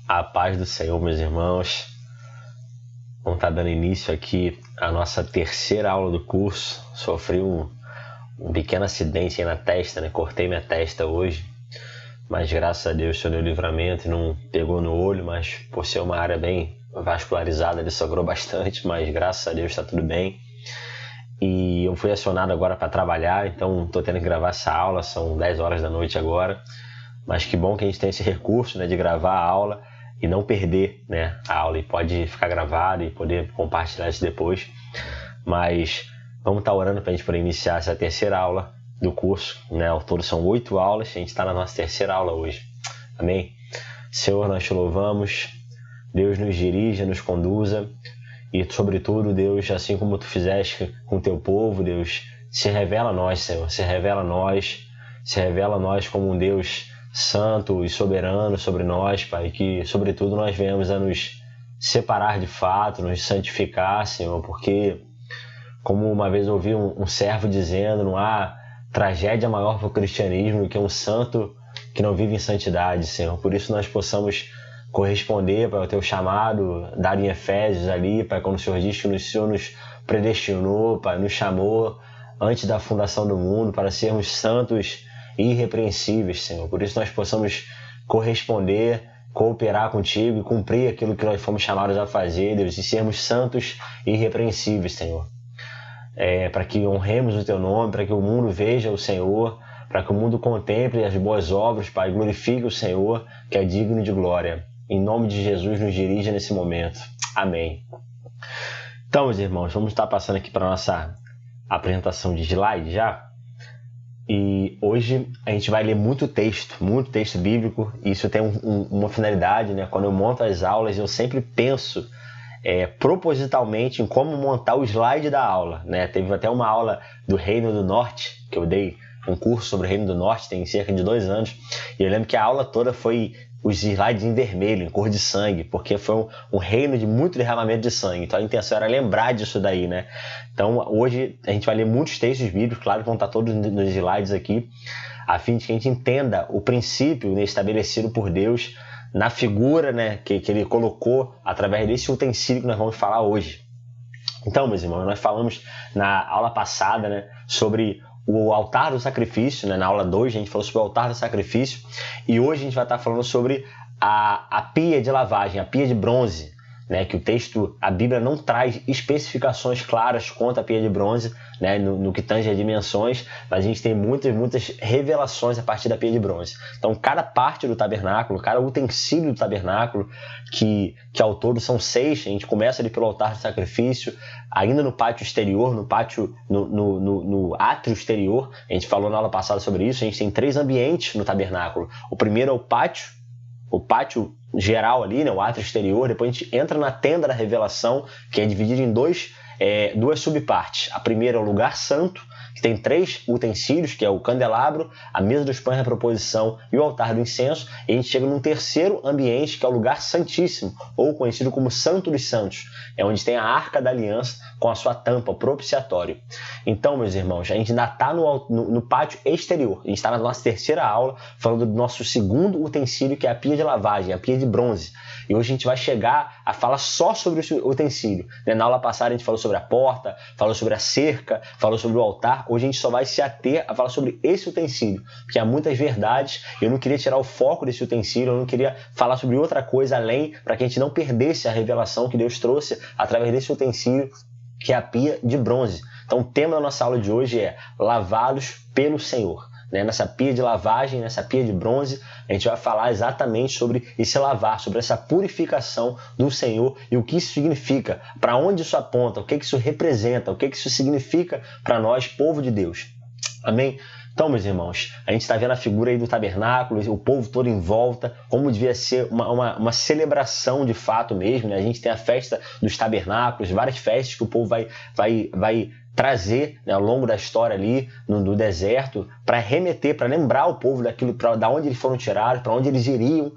A paz do Senhor, meus irmãos. Vamos estar dando início aqui à nossa terceira aula do curso. Sofri um pequeno acidente aí na testa, né? Cortei minha testa hoje, mas graças a Deus deu livramento e não pegou no olho, mas por ser uma área bem vascularizada, ele sangrou bastante, mas graças a Deus está tudo bem. E eu fui acionado agora para trabalhar, então estou tendo que gravar essa aula, são 10 horas da noite agora, mas que bom que a gente tem esse recurso, né, de gravar a aula e não perder, né, a aula, e pode ficar gravado e poder compartilhar isso depois. Mas vamos estar orando para a gente poder iniciar essa terceira aula do curso, né? Ao todo são 8 aulas, a gente está na nossa terceira aula hoje. Amém? Senhor, nós te louvamos, Deus nos dirija, nos conduza e, sobretudo, Deus, assim como tu fizeste com o teu povo, Deus, se revela a nós, Senhor, se revela a nós como um Deus santo e soberano sobre nós, Pai, que, sobretudo, nós venhamos a nos separar de fato, nos santificar, Senhor, porque, como uma vez ouvi um servo dizendo, não há tragédia maior para o cristianismo do que um santo que não vive em santidade, Senhor. Por isso nós possamos corresponder, Pai, ao teu chamado, dado em Efésios ali, Pai, quando o Senhor diz que o Senhor nos predestinou, Pai, nos chamou antes da fundação do mundo para sermos santos e irrepreensíveis, Senhor. Por isso nós possamos corresponder, cooperar contigo e cumprir aquilo que nós fomos chamados a fazer, Deus, e sermos santos e irrepreensíveis, Senhor. Para que honremos o teu nome, para que o mundo veja o Senhor, para que o mundo contemple as boas obras, Pai, glorifique o Senhor, que é digno de glória. Em nome de Jesus, nos dirija nesse momento. Amém. Então, meus irmãos, vamos estar passando aqui para a nossa apresentação de slide já. E hoje a gente vai ler muito texto bíblico, e isso tem uma finalidade, né? Quando eu monto as aulas, eu sempre penso propositalmente em como montar o slide da aula, né? Teve até uma aula do Reino do Norte, que eu dei um curso sobre o Reino do Norte, tem cerca de 2 anos, e eu lembro que a aula toda foi os slides em vermelho, em cor de sangue, porque foi um reino de muito derramamento de sangue. Então a intenção era lembrar disso daí, né? Então hoje a gente vai ler muitos textos bíblicos, claro que vão estar todos nos slides aqui, a fim de que a gente entenda o princípio, né, estabelecido por Deus na figura, né, que ele colocou através desse utensílio que nós vamos falar hoje. Então, meus irmãos, nós falamos na aula passada, né, sobre o altar do sacrifício, né? Na aula 2 a gente falou sobre o altar do sacrifício, e hoje a gente vai estar falando sobre a pia de lavagem, a pia de bronze, né? Que o texto, a Bíblia não traz especificações claras quanto à pia de bronze, né? No que tange a dimensões, mas a gente tem muitas revelações a partir da pia de bronze. Então, cada parte do tabernáculo, cada utensílio do tabernáculo, que ao todo são 6, a gente começa ali pelo altar do sacrifício, ainda no pátio exterior, no átrio exterior, a gente falou na aula passada sobre isso, a gente tem 3 ambientes no tabernáculo. O primeiro é o pátio geral ali, né, o átrio exterior. Depois a gente entra na tenda da revelação, que é dividida em duas subpartes. A primeira é o lugar santo, que tem 3 utensílios, que é o candelabro, a mesa dos pães da proposição e o altar do incenso. E a gente chega num terceiro ambiente, que é o lugar santíssimo, ou conhecido como Santo dos Santos, é onde tem a Arca da Aliança com a sua tampa, o propiciatório. Então, meus irmãos, a gente ainda está no pátio exterior. A gente está na nossa terceira aula, falando do nosso segundo utensílio, que é a pia de lavagem, a pia de bronze. E hoje a gente vai chegar a falar só sobre esse utensílio, né? Na aula passada a gente falou sobre a porta, falou sobre a cerca, falou sobre o altar. Hoje a gente só vai se ater a falar sobre esse utensílio, porque há muitas verdades. Eu não queria tirar o foco desse utensílio, eu não queria falar sobre outra coisa além, para que a gente não perdesse a revelação que Deus trouxe através desse utensílio, que é a pia de bronze. Então o tema da nossa aula de hoje é lavados pelo Senhor. Nessa pia de lavagem, nessa pia de bronze, a gente vai falar exatamente sobre esse lavar, sobre essa purificação do Senhor e o que isso significa, para onde isso aponta, o que isso representa, o que isso significa para nós, povo de Deus. Amém? Então, meus irmãos, a gente está vendo a figura aí do tabernáculo, o povo todo em volta, como devia ser uma celebração de fato mesmo, né? A gente tem a festa dos tabernáculos, várias festas que o povo vai trazer, né, ao longo da história ali no deserto, para remeter, para lembrar o povo daquilo, da onde eles foram tirados, para onde eles iriam.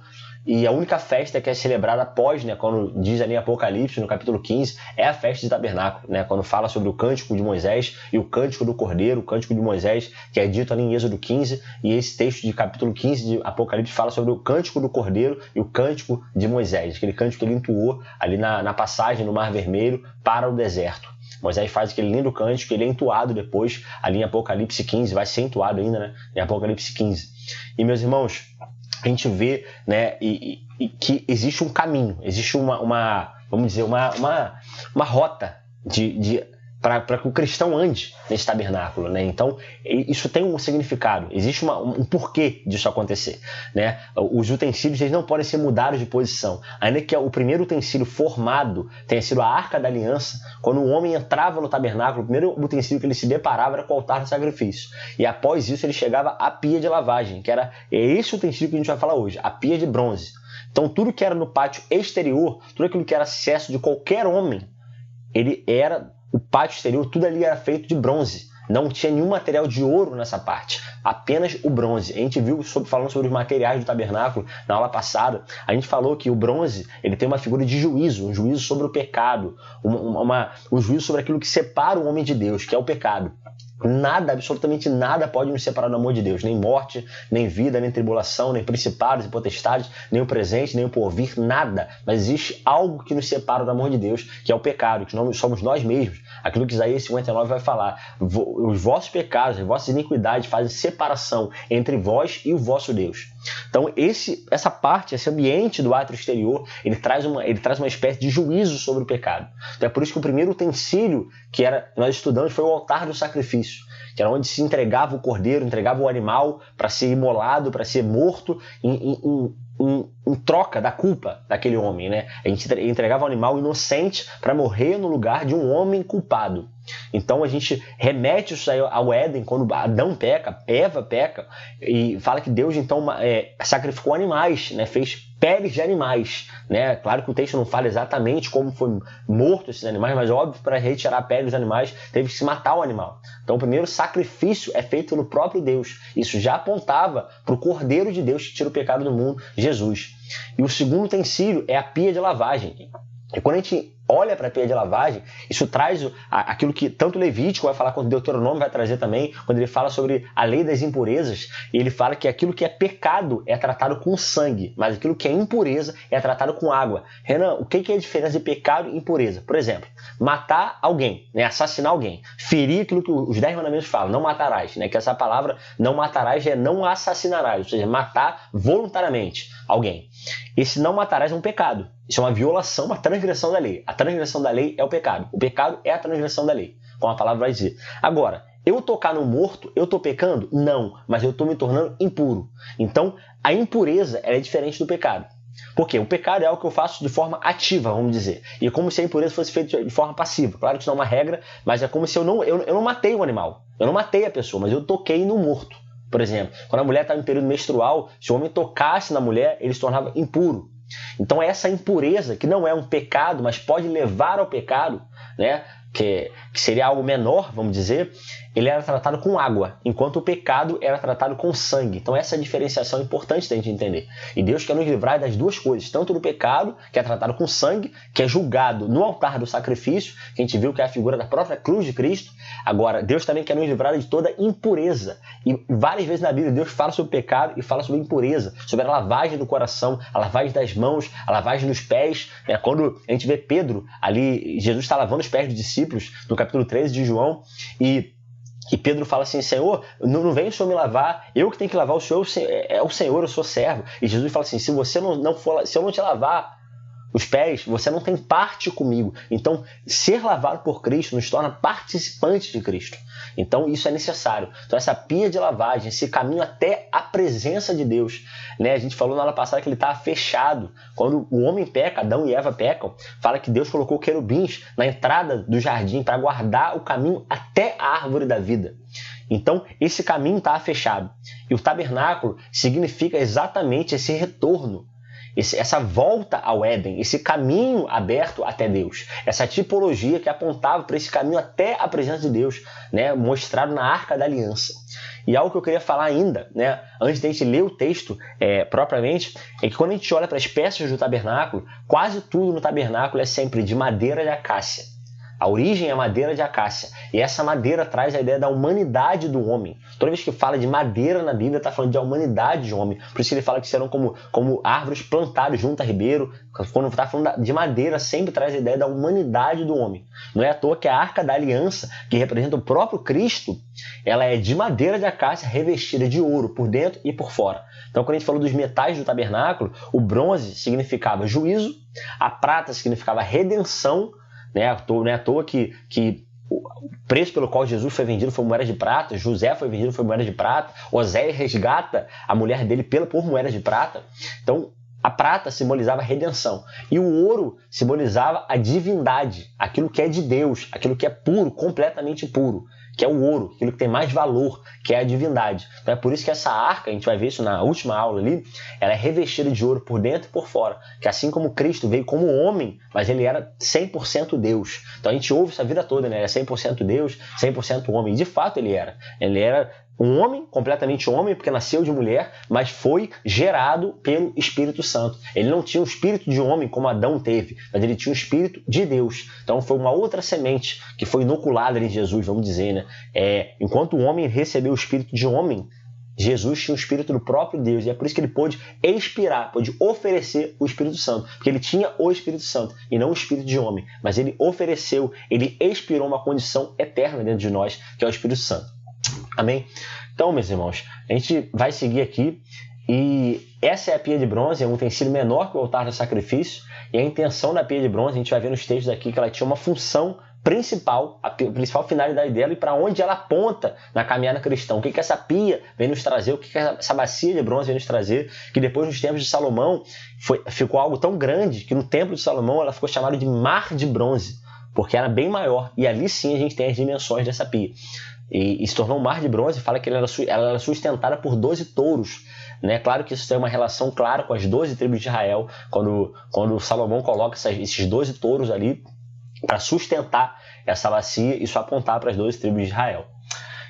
E a única festa que é celebrada após, né, quando diz ali em Apocalipse, no capítulo 15, é a festa de tabernáculo, né, quando fala sobre o cântico de Moisés e o cântico do Cordeiro, o cântico de Moisés, que é dito ali em Êxodo 15, e esse texto de capítulo 15 de Apocalipse fala sobre o cântico do Cordeiro e o cântico de Moisés, aquele cântico que ele entoou ali na passagem no Mar Vermelho para o deserto. Moisés faz aquele lindo cântico, ele é entoado depois, ali em Apocalipse 15, vai ser entoado ainda, né, em Apocalipse 15. E, meus irmãos, a gente vê, né, que existe um caminho, existe vamos dizer, uma rota para que o cristão ande nesse tabernáculo, né? Então, isso tem um significado, existe um porquê disso acontecer, né? Os utensílios, eles não podem ser mudados de posição, ainda que o primeiro utensílio formado tenha sido a Arca da Aliança. Quando o homem entrava no tabernáculo, o primeiro utensílio que ele se deparava era com o altar do sacrifício, e após isso ele chegava à pia de lavagem, que era esse utensílio que a gente vai falar hoje, a pia de bronze. Então, tudo que era no pátio exterior, tudo aquilo que era acesso de qualquer homem, o pátio exterior, tudo ali era feito de bronze. Não tinha nenhum material de ouro nessa parte, apenas o bronze. A gente viu falando sobre os materiais do tabernáculo na aula passada. A gente falou que o bronze ele tem uma figura de juízo, um juízo sobre o pecado, um juízo sobre aquilo que separa o homem de Deus, que é o pecado. Nada, absolutamente nada pode nos separar do amor de Deus, nem morte, nem vida, nem tribulação, nem principados e potestades, nem o presente, nem o porvir, nada. Mas existe algo que nos separa do amor de Deus, que é o pecado, que somos nós mesmos. Aquilo que Isaías 59 vai falar: os vossos pecados, as vossas iniquidades fazem separação entre vós e o vosso Deus. Então essa parte, esse ambiente do átrio exterior, ele traz uma espécie de juízo sobre o pecado. Então é por isso que o primeiro utensílio que nós estudamos foi o altar do sacrifício, que era onde se entregava o cordeiro, entregava o animal para ser imolado, para ser morto em troca da culpa daquele homem, né? A gente entregava o animal inocente para morrer no lugar de um homem culpado. Então a gente remete isso aí ao Éden, quando Adão peca, Eva peca, e fala que Deus então sacrificou animais, né? Fez peles de animais, né? Claro que o texto não fala exatamente como foi morto esses animais, mas óbvio, para retirar a pele dos animais teve que se matar o animal. Então o primeiro sacrifício é feito no próprio Deus. Isso já apontava para o Cordeiro de Deus que tira o pecado do mundo, Jesus. E o segundo utensílio é a pia de lavagem. E quando a gente olha para a pia de lavagem, isso traz aquilo que tanto Levítico vai falar, quanto Deuteronômio vai trazer também, quando ele fala sobre a lei das impurezas, e ele fala que aquilo que é pecado é tratado com sangue, mas aquilo que é impureza é tratado com água. Renan, o que é a diferença de pecado e impureza? Por exemplo, matar alguém, né, assassinar alguém, ferir aquilo que os 10 mandamentos falam, não matarás, né, que essa palavra não matarás é não assassinarás, ou seja, matar voluntariamente alguém. Esse não matarás é um pecado. Isso é uma violação, uma transgressão da lei. A transgressão da lei é o pecado. O pecado é a transgressão da lei, como a palavra vai dizer. Agora, eu tocar no morto, eu estou pecando? Não, mas eu estou me tornando impuro. Então, a impureza é diferente do pecado. Por quê? O pecado é algo que eu faço de forma ativa, vamos dizer. E é como se a impureza fosse feita de forma passiva. Claro que isso não é uma regra, mas é como se eu não matei o animal. Eu não matei a pessoa, mas eu toquei no morto. Por exemplo, quando a mulher estava em período menstrual, se o homem tocasse na mulher, ele se tornava impuro. Então essa impureza, que não é um pecado, mas pode levar ao pecado, né, que seria algo menor, vamos dizer, ele era tratado com água, enquanto o pecado era tratado com sangue. Então essa diferenciação é importante da gente entender. E Deus quer nos livrar das duas coisas, tanto do pecado, que é tratado com sangue, que é julgado no altar do sacrifício, que a gente viu que é a figura da própria cruz de Cristo. Agora, Deus também quer nos livrar de toda impureza. E várias vezes na Bíblia Deus fala sobre pecado e fala sobre impureza, sobre a lavagem do coração, a lavagem das mãos, a lavagem dos pés. Quando a gente vê Pedro ali, Jesus está lavando os pés dos discípulos, no capítulo 13 de João, e Pedro fala assim: Senhor, não vem o Senhor me lavar, eu que tenho que lavar, o Senhor é o Senhor, eu sou servo. E Jesus fala assim: se eu não te lavar os pés, você não tem parte comigo. Então, ser lavado por Cristo nos torna participantes de Cristo. Então, isso é necessário. Então, essa pia de lavagem, esse caminho até a presença de Deus, né? A gente falou na aula passada que ele estava fechado. Quando o homem peca, Adão e Eva pecam, fala que Deus colocou querubins na entrada do jardim para guardar o caminho até a árvore da vida. Então, esse caminho estava fechado. E o tabernáculo significa exatamente esse retorno. essa volta ao Éden, esse caminho aberto até Deus, essa tipologia que apontava para esse caminho até a presença de Deus, né, mostrado na Arca da Aliança. E algo que eu queria falar ainda, né, antes de a gente ler o texto propriamente, é que quando a gente olha para as peças do tabernáculo, quase tudo no tabernáculo é sempre de madeira de acácia. A origem é madeira de acácia. E essa madeira traz a ideia da humanidade do homem. Toda vez que fala de madeira na Bíblia, está falando de humanidade do homem. Por isso que ele fala que serão como árvores plantadas junto a ribeiro. Quando está falando de madeira, sempre traz a ideia da humanidade do homem. Não é à toa que a Arca da Aliança, que representa o próprio Cristo, ela é de madeira de acácia revestida de ouro por dentro e por fora. Então, quando a gente falou dos metais do tabernáculo, o bronze significava juízo, a prata significava redenção. Não é à toa que o preço pelo qual Jesus foi vendido foi moeda de prata, José foi vendido foi moeda de prata, Oséias resgata a mulher dele por moeda de prata. Então, a prata simbolizava a redenção e o ouro simbolizava a divindade, aquilo que é de Deus, aquilo que é puro, completamente puro, que é o ouro, aquilo que tem mais valor, que é a divindade. Então é por isso que essa arca, a gente vai ver isso na última aula ali, ela é revestida de ouro por dentro e por fora, que assim como Cristo veio como homem, mas ele era 100% Deus. Então a gente ouve isso a vida toda, né? Ele é 100% Deus, 100% homem. E de fato ele era. Ele era um homem, completamente homem, porque nasceu de mulher, mas foi gerado pelo Espírito Santo. Ele não tinha o espírito de homem como Adão teve, mas ele tinha o espírito de Deus. Então foi uma outra semente que foi inoculada em Jesus, vamos dizer, né? Enquanto o homem recebeu o espírito de homem, Jesus tinha o espírito do próprio Deus, e é por isso que ele pôde expirar, pôde oferecer o Espírito Santo, porque ele tinha o Espírito Santo e não o espírito de homem, mas ele ofereceu, ele expirou uma condição eterna dentro de nós, que é o Espírito Santo. Amém? Então, meus irmãos, a gente vai seguir aqui e essa é a pia de bronze, é um utensílio menor que o altar do sacrifício, e a intenção da pia de bronze, a gente vai ver nos textos aqui que ela tinha uma função principal, a principal finalidade dela e para onde ela aponta na caminhada cristã. O que essa pia vem nos trazer, o que essa bacia de bronze vem nos trazer, que depois nos tempos de Salomão ficou algo tão grande que no templo de Salomão ela ficou chamada de mar de bronze, porque era bem maior, e ali sim a gente tem as dimensões dessa pia. E se tornou um mar de bronze, fala que ela era sustentada por 12 touros. Né? Claro que isso tem uma relação clara com as 12 tribos de Israel, quando Salomão coloca esses 12 touros ali para sustentar essa bacia, isso apontar para as 12 tribos de Israel.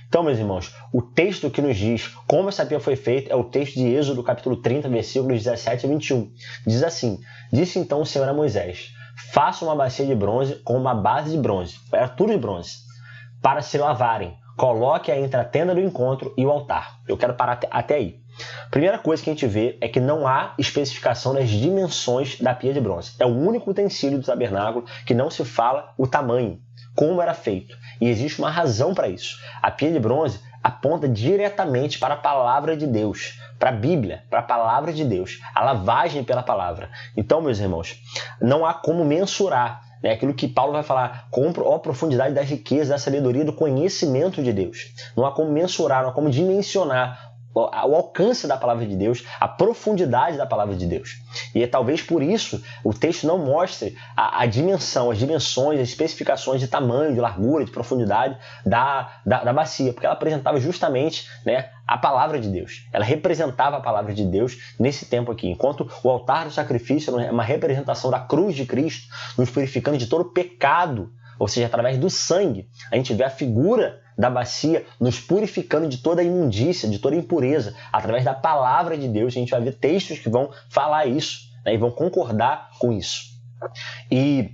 Então, meus irmãos, o texto que nos diz como essa pia foi feita é o texto de Êxodo, capítulo 30, versículos 17 a 21. Diz assim: Disse então o Senhor a Moisés: Faça uma bacia de bronze com uma base de bronze, era tudo de bronze, para se lavarem. Coloque-a entre a tenda do encontro e o altar. Eu quero parar até aí. Primeira coisa que a gente vê é que não há especificação das dimensões da pia de bronze. É o único utensílio do tabernáculo que não se fala o tamanho, como era feito. E existe uma razão para isso. A pia de bronze aponta diretamente para a palavra de Deus, para a Bíblia, para a palavra de Deus, a lavagem pela palavra. Então, meus irmãos, não há como mensurar. É aquilo que Paulo vai falar, com a profundidade da riqueza, da sabedoria, do conhecimento de Deus. Não há como mensurar, não há como dimensionar o alcance da palavra de Deus, a profundidade da palavra de Deus. E é talvez por isso o texto não mostre a dimensão, as dimensões, as especificações de tamanho, de largura, de profundidade da bacia, porque ela apresentava justamente, né, a palavra de Deus. Ela representava a palavra de Deus nesse tempo aqui. Enquanto o altar do sacrifício é uma representação da cruz de Cristo, nos purificando de todo o pecado, ou seja, através do sangue, a gente vê a figura da bacia nos purificando de toda a imundícia, de toda a impureza, através da palavra de Deus. A gente vai ver textos que vão falar isso, né, e vão concordar com isso. E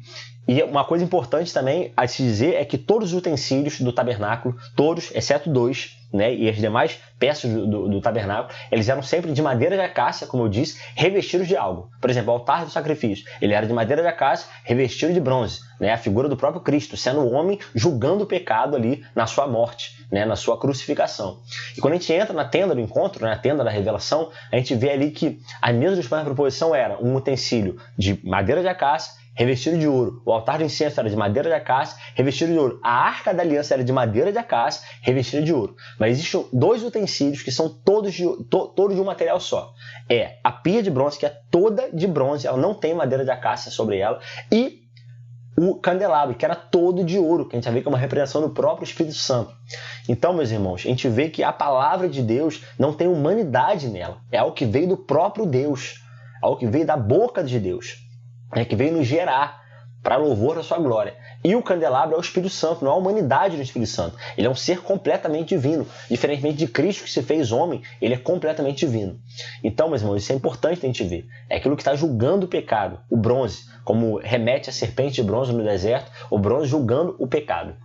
uma coisa importante também a se dizer é que todos os utensílios do tabernáculo, todos, exceto 2, né, e as demais peças do tabernáculo, eles eram sempre de madeira de acácia, como eu disse, revestidos de algo. Por exemplo, o altar do sacrifício, ele era de madeira de acácia, revestido de bronze, né, a figura do próprio Cristo, sendo o homem julgando o pecado ali na sua morte, né, na sua crucificação. E quando a gente entra na tenda do encontro, né, na tenda da revelação, a gente vê ali que a mesa dos pães da proposição era um utensílio de madeira de acácia, revestido de ouro. O altar do incenso era de madeira de acácia, revestido de ouro. A arca da aliança era de madeira de acácia, revestida de ouro. Mas existem 2 utensílios que são todos de um material só. É a pia de bronze, que é toda de bronze, ela não tem madeira de acácia sobre ela, e o candelabro, que era todo de ouro, que a gente vai ver que é uma representação do próprio Espírito Santo. Então, meus irmãos, a gente vê que a palavra de Deus não tem humanidade nela. É algo que veio do próprio Deus. algo que veio da boca de Deus, que veio nos gerar para louvor da sua glória. E o candelabro é o Espírito Santo, não é a humanidade do Espírito Santo. Ele é um ser completamente divino. Diferentemente de Cristo, que se fez homem, ele é completamente divino. Então, meus irmãos, isso é importante a gente ver. É aquilo que está julgando o pecado, o bronze, como remete a serpente de bronze no deserto, o bronze julgando o pecado.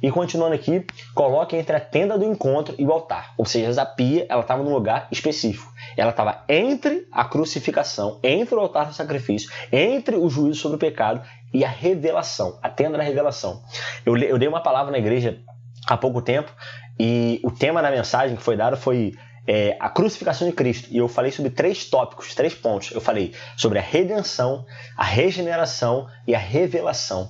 E continuando aqui, coloque entre a tenda do encontro e o altar. Ou seja, a pia estava num lugar específico. Ela estava entre a crucificação, entre o altar do sacrifício, entre o juízo sobre o pecado e a revelação, a tenda da revelação. Eu dei uma palavra na igreja há pouco tempo e o tema da mensagem que foi dado foi a crucificação de Cristo. E eu falei sobre 3 tópicos, 3 pontos. Eu falei sobre a redenção, a regeneração e a revelação.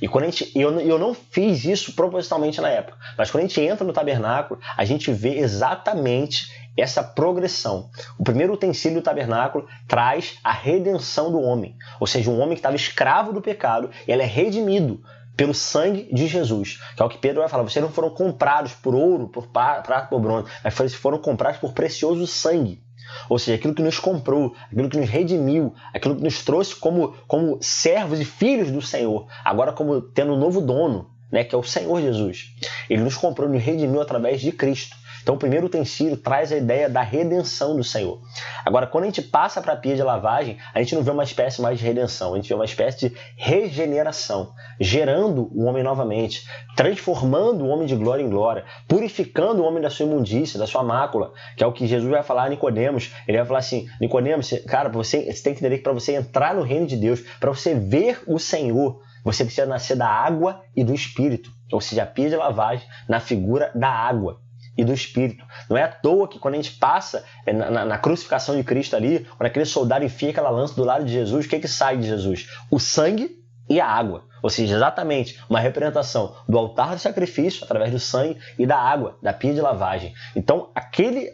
E quando eu não fiz isso propositalmente na época, mas quando a gente entra no tabernáculo, a gente vê exatamente essa progressão. O primeiro utensílio do tabernáculo traz a redenção do homem, ou seja, um homem que estava escravo do pecado, ele é redimido pelo sangue de Jesus, que é o que Pedro vai falar. Vocês não foram comprados por ouro, por prata, por bronze, mas foram comprados por precioso sangue. Ou seja, aquilo que nos comprou, aquilo que nos redimiu, aquilo que nos trouxe como servos e filhos do Senhor, agora como tendo um novo dono, que é o Senhor Jesus. Ele nos comprou, nos redimiu através de Cristo. Então o primeiro utensílio traz a ideia da redenção do Senhor. Agora, quando a gente passa para a pia de lavagem, a gente não vê uma espécie mais de redenção, a gente vê uma espécie de regeneração, gerando o homem novamente, transformando o homem de glória em glória, purificando o homem da sua imundícia, da sua mácula, que é o que Jesus vai falar a Nicodemos. Ele vai falar assim: Nicodemos, cara, você tem que entender que para você entrar no reino de Deus, para você ver o Senhor, você precisa nascer da água e do Espírito. Ou seja, a pia de lavagem na figura da água e do Espírito. Não é à toa que quando a gente passa na crucificação de Cristo ali, quando aquele soldado enfia aquela lança do lado de Jesus, o que sai de Jesus? O sangue e a água. Ou seja, exatamente uma representação do altar do sacrifício através do sangue e da água, da pia de lavagem. Então, aquele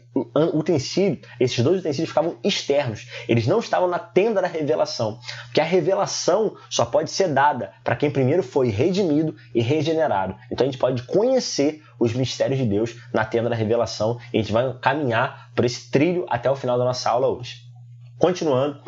utensílio, esses 2 utensílios ficavam externos. Eles não estavam na tenda da revelação. Porque a revelação só pode ser dada para quem primeiro foi redimido e regenerado. Então, a gente pode conhecer os mistérios de Deus na tenda da revelação e a gente vai caminhar por esse trilho até o final da nossa aula hoje. Continuando.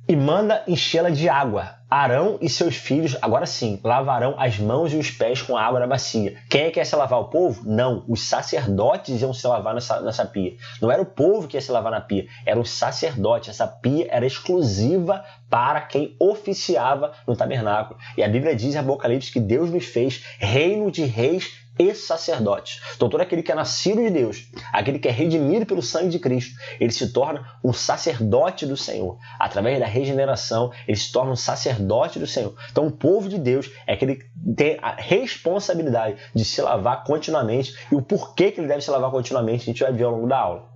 E manda enchê-la de água. Arão e seus filhos, agora sim, lavarão as mãos e os pés com a água da bacia. Quem é que ia se lavar? O povo? Não, os sacerdotes iam se lavar nessa pia. Não era o povo que ia se lavar na pia, eram os sacerdotes. Essa pia era exclusiva para quem oficiava no tabernáculo. E a Bíblia diz em Apocalipse que Deus nos fez reino de reis e sacerdotes. Então todo aquele que é nascido de Deus, aquele que é redimido pelo sangue de Cristo, ele se torna um sacerdote do Senhor. Através da regeneração, ele se torna um sacerdote do Senhor. Então o povo de Deus é aquele que tem a responsabilidade de se lavar continuamente. E o porquê que ele deve se lavar continuamente a gente vai ver ao longo da aula.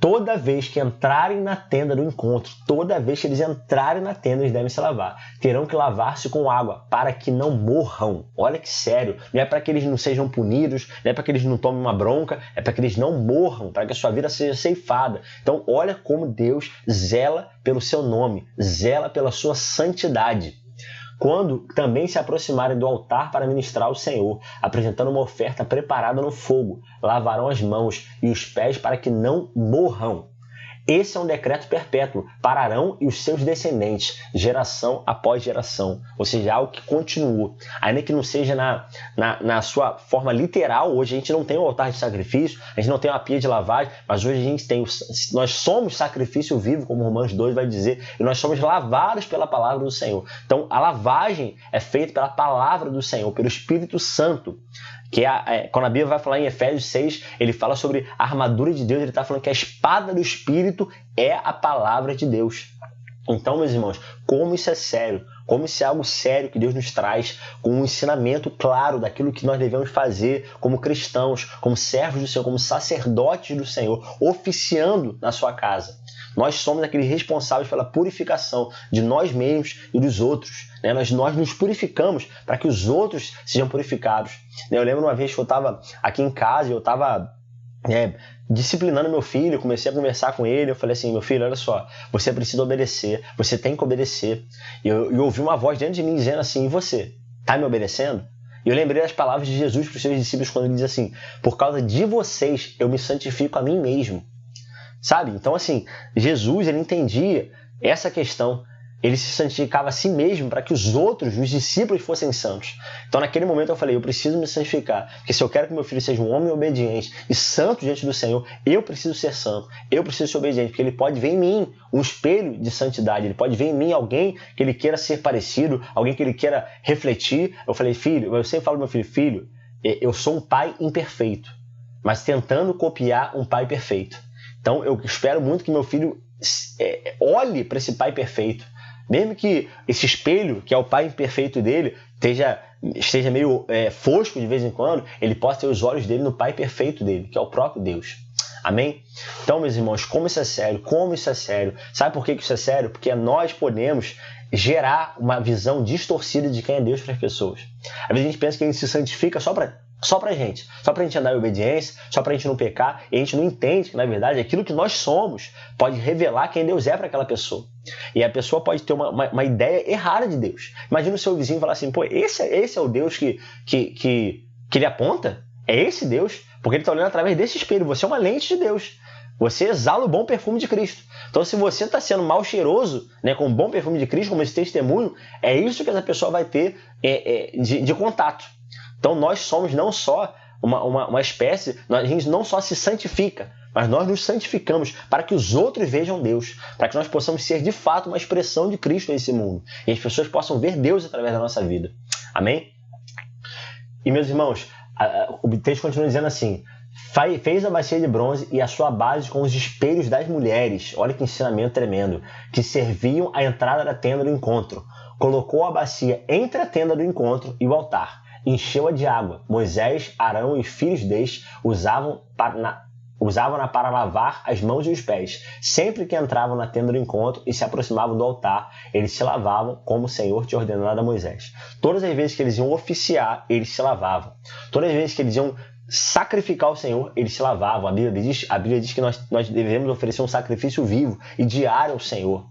Toda vez que entrarem na tenda do encontro, toda vez que eles entrarem na tenda, eles devem se lavar. Terão que lavar-se com água para que não morram. Olha que sério. Não é para que eles não sejam punidos, não é para que eles não tomem uma bronca, é para que eles não morram, para que a sua vida seja ceifada. Então, olha como Deus zela pelo seu nome, zela pela sua santidade. Quando também se aproximarem do altar para ministrar ao Senhor, apresentando uma oferta preparada no fogo, lavarão as mãos e os pés para que não morram. Esse é um decreto perpétuo para Arão e os seus descendentes, geração após geração. Ou seja, algo que continuou. Ainda que não seja na sua forma literal, hoje a gente não tem um altar de sacrifício, a gente não tem uma pia de lavagem, mas hoje a gente tem, nós somos sacrifício vivo, como Romanos 2 vai dizer, e nós somos lavados pela palavra do Senhor. Então a lavagem é feita pela palavra do Senhor, pelo Espírito Santo. Que quando a Bíblia vai falar em Efésios 6, ele fala sobre a armadura de Deus, ele está falando que a espada do Espírito é a palavra de Deus. Então, meus irmãos, como isso é sério, como isso é algo sério que Deus nos traz, com um ensinamento claro daquilo que nós devemos fazer como cristãos, como servos do Senhor, como sacerdotes do Senhor, oficiando na sua casa. Nós somos aqueles responsáveis pela purificação de nós mesmos e dos outros. Nós nos purificamos para que os outros sejam purificados. Eu lembro uma vez que eu estava aqui em casa e eu estava disciplinando meu filho, eu comecei a conversar com ele, eu falei assim: meu filho, olha só, você precisa obedecer, você tem que obedecer. E eu ouvi uma voz dentro de mim dizendo assim: e você, está me obedecendo? E eu lembrei das palavras de Jesus para os seus discípulos quando ele diz assim: por causa de vocês eu me santifico a mim mesmo. sabe? Então, assim, Jesus, ele entendia essa questão. Ele se santificava a si mesmo para que os outros, os discípulos, fossem santos. Então, naquele momento, eu falei, eu preciso me santificar, porque se eu quero que meu filho seja um homem obediente e santo diante do Senhor, eu preciso ser santo, eu preciso ser obediente, porque ele pode ver em mim um espelho de santidade, ele pode ver em mim alguém que ele queira ser parecido, alguém que ele queira refletir. Eu falei, filho, eu sempre falo pro meu filho, eu sou um pai imperfeito, mas tentando copiar um pai perfeito. Então, eu espero muito que meu filho olhe para esse pai perfeito. Mesmo que esse espelho, que é o pai imperfeito dele, esteja meio fosco de vez em quando, ele possa ter os olhos dele no pai perfeito dele, que é o próprio Deus. Amém? Então, meus irmãos, como isso é sério? Como isso é sério? Sabe por que isso é sério? Porque nós podemos gerar uma visão distorcida de quem é Deus para as pessoas. Às vezes a gente pensa que a gente se santifica só pra gente andar em obediência, só pra gente não pecar, e a gente não entende que, na verdade, aquilo que nós somos pode revelar quem Deus é para aquela pessoa. E a pessoa pode ter uma ideia errada de Deus. Imagina o seu vizinho falar assim, pô, esse é o Deus que ele aponta? É esse Deus? Porque ele está olhando através desse espelho. Você é uma lente de Deus. Você exala o bom perfume de Cristo. Então, se você está sendo mal cheiroso, né, com o bom perfume de Cristo, como esse testemunho, é isso que essa pessoa vai ter de contato. Então, nós somos não só uma espécie, a gente não só se santifica, mas nós nos santificamos para que os outros vejam Deus, para que nós possamos ser, de fato, uma expressão de Cristo nesse mundo. E as pessoas possam ver Deus através da nossa vida. Amém? E, meus irmãos, o texto continua dizendo assim, fez a bacia de bronze e a sua base com os espelhos das mulheres, olha que ensinamento tremendo, que serviam à entrada da tenda do encontro. Colocou a bacia entre a tenda do encontro e o altar. Encheu-a de água. Moisés, Arão e os filhos destes usavam-na para lavar as mãos e os pés. Sempre que entravam na tenda do encontro e se aproximavam do altar, eles se lavavam como o Senhor tinha ordenado a Moisés. Todas as vezes que eles iam oficiar, eles se lavavam. Todas as vezes que eles iam sacrificar o Senhor, eles se lavavam. A Bíblia diz que nós devemos oferecer um sacrifício vivo e diário ao Senhor.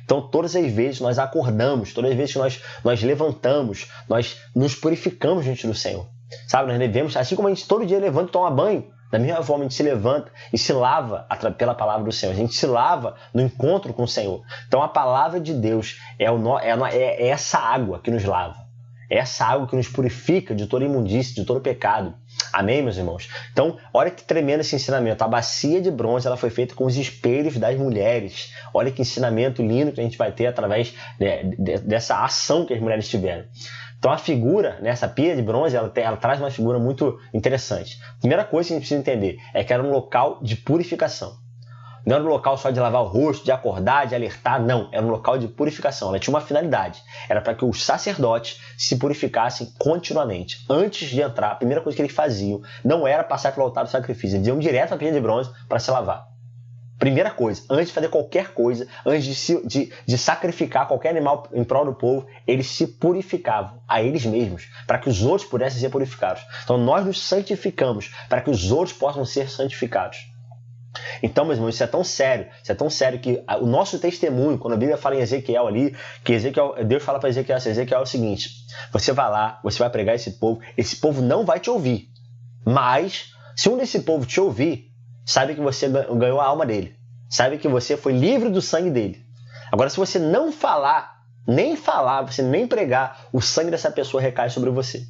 Então, todas as vezes nós acordamos, todas as vezes que nós levantamos, nós nos purificamos diante do Senhor. Sabe, nós devemos, assim como a gente todo dia levanta e toma banho, da mesma forma a gente se levanta e se lava pela palavra do Senhor. A gente se lava no encontro com o Senhor. Então, a palavra de Deus é essa água que nos lava. É essa água que nos purifica de toda imundície, de todo pecado. Amém, meus irmãos? Então, olha que tremendo esse ensinamento. A bacia de bronze ela foi feita com os espelhos das mulheres. Olha que ensinamento lindo que a gente vai ter através dessa ação que as mulheres tiveram. Então, a figura, essa pia de bronze, ela traz uma figura muito interessante. Primeira coisa que a gente precisa entender é que era um local de purificação. Não era um local só de lavar o rosto, de acordar, de alertar, não. Era um local de purificação. Ela tinha uma finalidade. Era para que os sacerdotes se purificassem continuamente. Antes de entrar, a primeira coisa que eles faziam não era passar pelo altar do sacrifício. Eles iam direto à pia de bronze para se lavar. Primeira coisa, antes de fazer qualquer coisa, antes de sacrificar qualquer animal em prol do povo, eles se purificavam a eles mesmos, para que os outros pudessem ser purificados. Então nós nos santificamos para que os outros possam ser santificados. Então, meus irmãos, isso é tão sério que o nosso testemunho, quando a Bíblia fala em Ezequiel ali, que Deus fala para Ezequiel assim, Ezequiel é o seguinte, você vai lá, você vai pregar esse povo não vai te ouvir, mas se um desse povo te ouvir, sabe que você ganhou a alma dele, sabe que você foi livre do sangue dele. Agora, se você não falar, você nem pregar, o sangue dessa pessoa recai sobre você.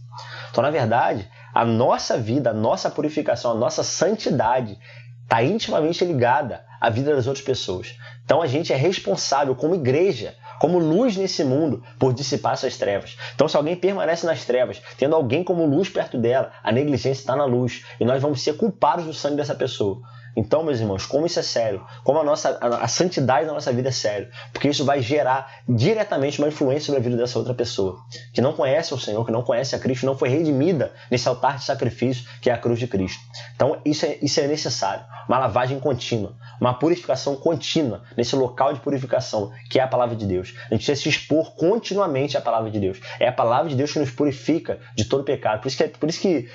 Então, na verdade, a nossa vida, a nossa purificação, a nossa santidade está intimamente ligada à vida das outras pessoas. Então a gente é responsável como igreja, como luz nesse mundo, por dissipar essas trevas. Então se alguém permanece nas trevas, tendo alguém como luz perto dela, a negligência está na luz e nós vamos ser culpados do sangue dessa pessoa. Então, meus irmãos, como isso é sério, como a santidade da nossa vida é sério, porque isso vai gerar diretamente uma influência sobre a vida dessa outra pessoa, que não conhece o Senhor, que não conhece a Cristo, não foi redimida nesse altar de sacrifício que é a cruz de Cristo. Então, isso é necessário, uma lavagem contínua, uma purificação contínua nesse local de purificação, que é a palavra de Deus. A gente precisa se expor continuamente à palavra de Deus. É a palavra de Deus que nos purifica de todo pecado. Por isso que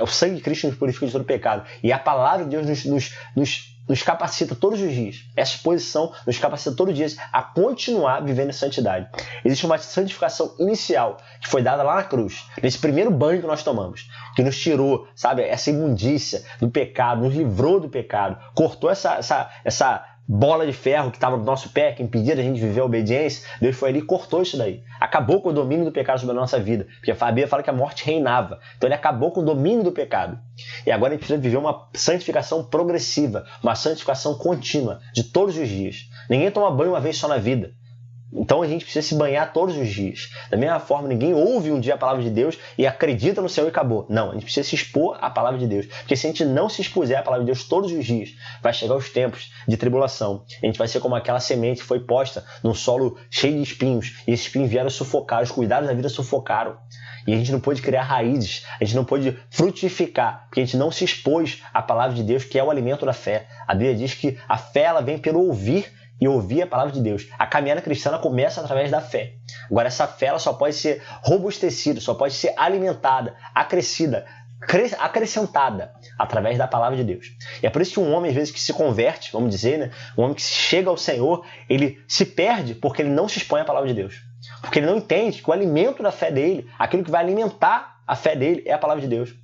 o sangue de Cristo nos purifica de todo pecado. E a palavra de Deus nos nos capacita todos os dias. Essa exposição nos capacita todos os dias a continuar vivendo em santidade. Existe uma santificação inicial que foi dada lá na cruz, nesse primeiro banho que nós tomamos, que nos tirou, sabe, essa imundícia do pecado, nos livrou do pecado, cortou essa bola de ferro que estava no nosso pé, que impedia a gente viver a obediência. Deus foi ali e cortou isso daí. Acabou com o domínio do pecado sobre a nossa vida. Porque a Bíblia fala que a morte reinava. Então ele acabou com o domínio do pecado. E agora a gente precisa viver uma santificação progressiva, uma santificação contínua, de todos os dias. Ninguém toma banho uma vez só na vida. Então a gente precisa se banhar todos os dias. Da mesma forma, ninguém ouve um dia a palavra de Deus e acredita no Senhor e acabou. Não, a gente precisa se expor à palavra de Deus. Porque se a gente não se expuser à palavra de Deus todos os dias, vai chegar os tempos de tribulação. A gente vai ser como aquela semente que foi posta num solo cheio de espinhos. E esses espinhos vieram sufocar, os cuidados da vida sufocaram. E a gente não pôde criar raízes, a gente não pôde frutificar, porque a gente não se expôs à palavra de Deus, que é o alimento da fé. A Bíblia diz que a fé ela vem pelo ouvir e ouvir a palavra de Deus. A caminhada cristã começa através da fé. Agora, essa fé ela só pode ser robustecida, só pode ser alimentada, acrescida, acrescentada através da palavra de Deus. E é por isso que um homem, às vezes, que se converte, vamos dizer, né? Um homem que chega ao Senhor, ele se perde porque ele não se expõe à palavra de Deus. Porque ele não entende que o alimento da fé dele, aquilo que vai alimentar a fé dele, é a palavra de Deus.